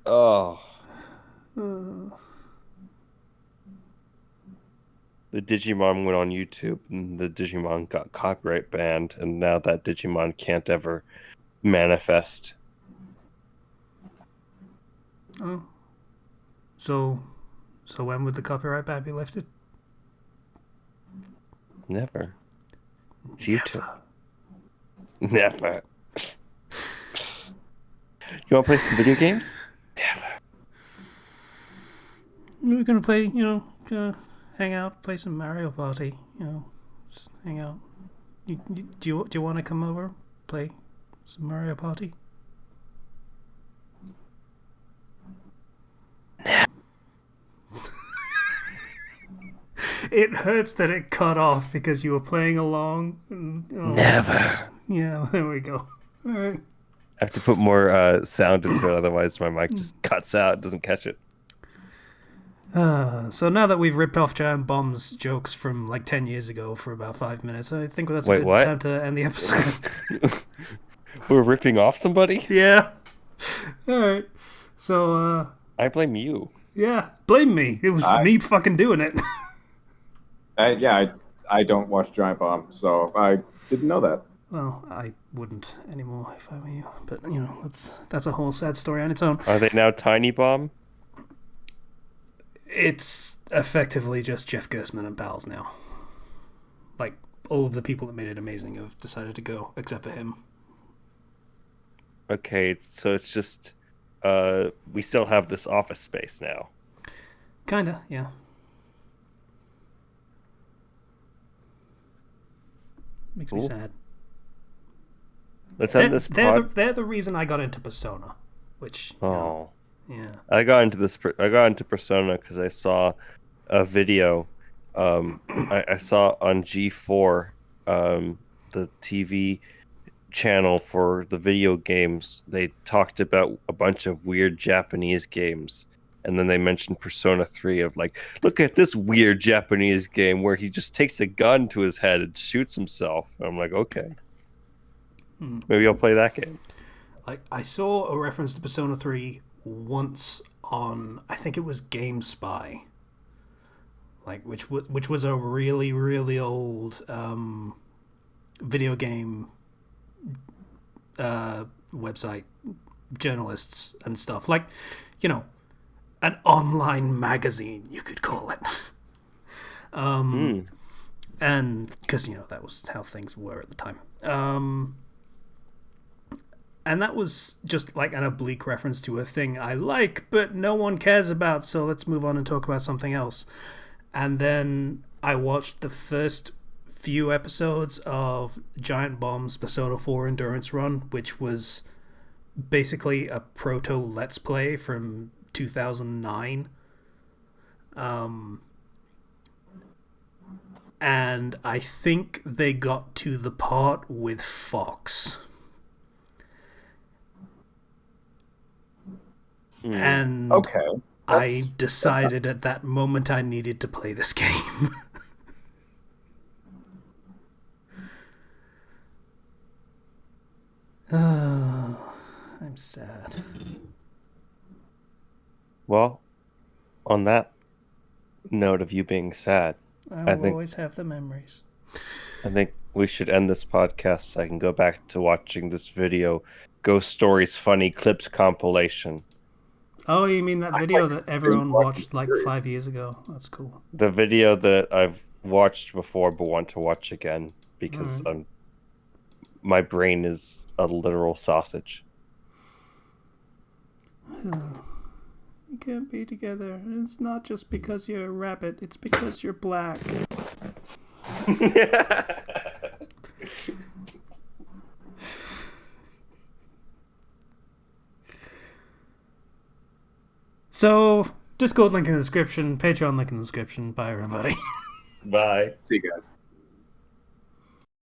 Oh. The Digimon went on YouTube and the Digimon got copyright banned, and now that Digimon can't ever manifest. Oh. So when would the copyright ban be lifted? Never. It's YouTube. Never. You want to play some video games? Never. We're going to play, hang out, play some Mario Party, just hang out. Do you want to come over, play some Mario Party? It hurts that it cut off because you were playing along. Never. Yeah, there we go. All right. I have to put more sound into it, otherwise my mic just cuts out, it doesn't catch it. So now that we've ripped off Giant Bomb's jokes from like 10 years ago for about 5 minutes, I think that's a good time to end the episode. We're ripping off somebody? Yeah. Alright. So, I blame you. Yeah, blame me. It was me fucking doing it. I don't watch Giant Bomb, so I didn't know that. Well, I wouldn't anymore if I were you. But, that's a whole sad story on its own. Are they now Tiny Bomb? It's effectively just Jeff Gerstmann and pals now. Like, all of the people that made it amazing have decided to go, except for him. Okay, so it's just, we still have this office space now. Kinda, yeah. Makes me sad. Let's end this pod. They're the reason I got into Persona, which... Oh. Yeah. I got into this. I got into Persona because I saw a video. I saw on G4, the TV channel for the video games. They talked about a bunch of weird Japanese games, and then they mentioned Persona 3 of like, look at this weird Japanese game where he just takes a gun to his head and shoots himself. And I'm like, okay, maybe I'll play that game. Like, I saw a reference to Persona 3 once on, I think it was GameSpy, like which was a really really old video game website, journalists and stuff, like, an online magazine, you could call it. Hmm. And because that was how things were at the time. And that was just like an oblique reference to a thing I like, but no one cares about, so let's move on and talk about something else. And then I watched the first few episodes of Giant Bomb's Persona 4 Endurance Run, which was basically a proto Let's Play from 2009. And I think they got to the part with Fox. And Okay. I decided at that moment I needed to play this game. Oh, I'm sad. Well, on that note of you being sad, I I will think always have the memories. I think we should end this podcast so I can go back to watching this video, Ghost Stories Funny Clips compilation. Oh, you mean that video that everyone watched like 5 years ago? That's cool. The video that I've watched before but want to watch again because my brain is a literal sausage. You can't be together. It's not just because you're a rabbit, it's because you're black. So, Discord link in the description, Patreon link in the description. Bye, everybody. Bye. See you guys.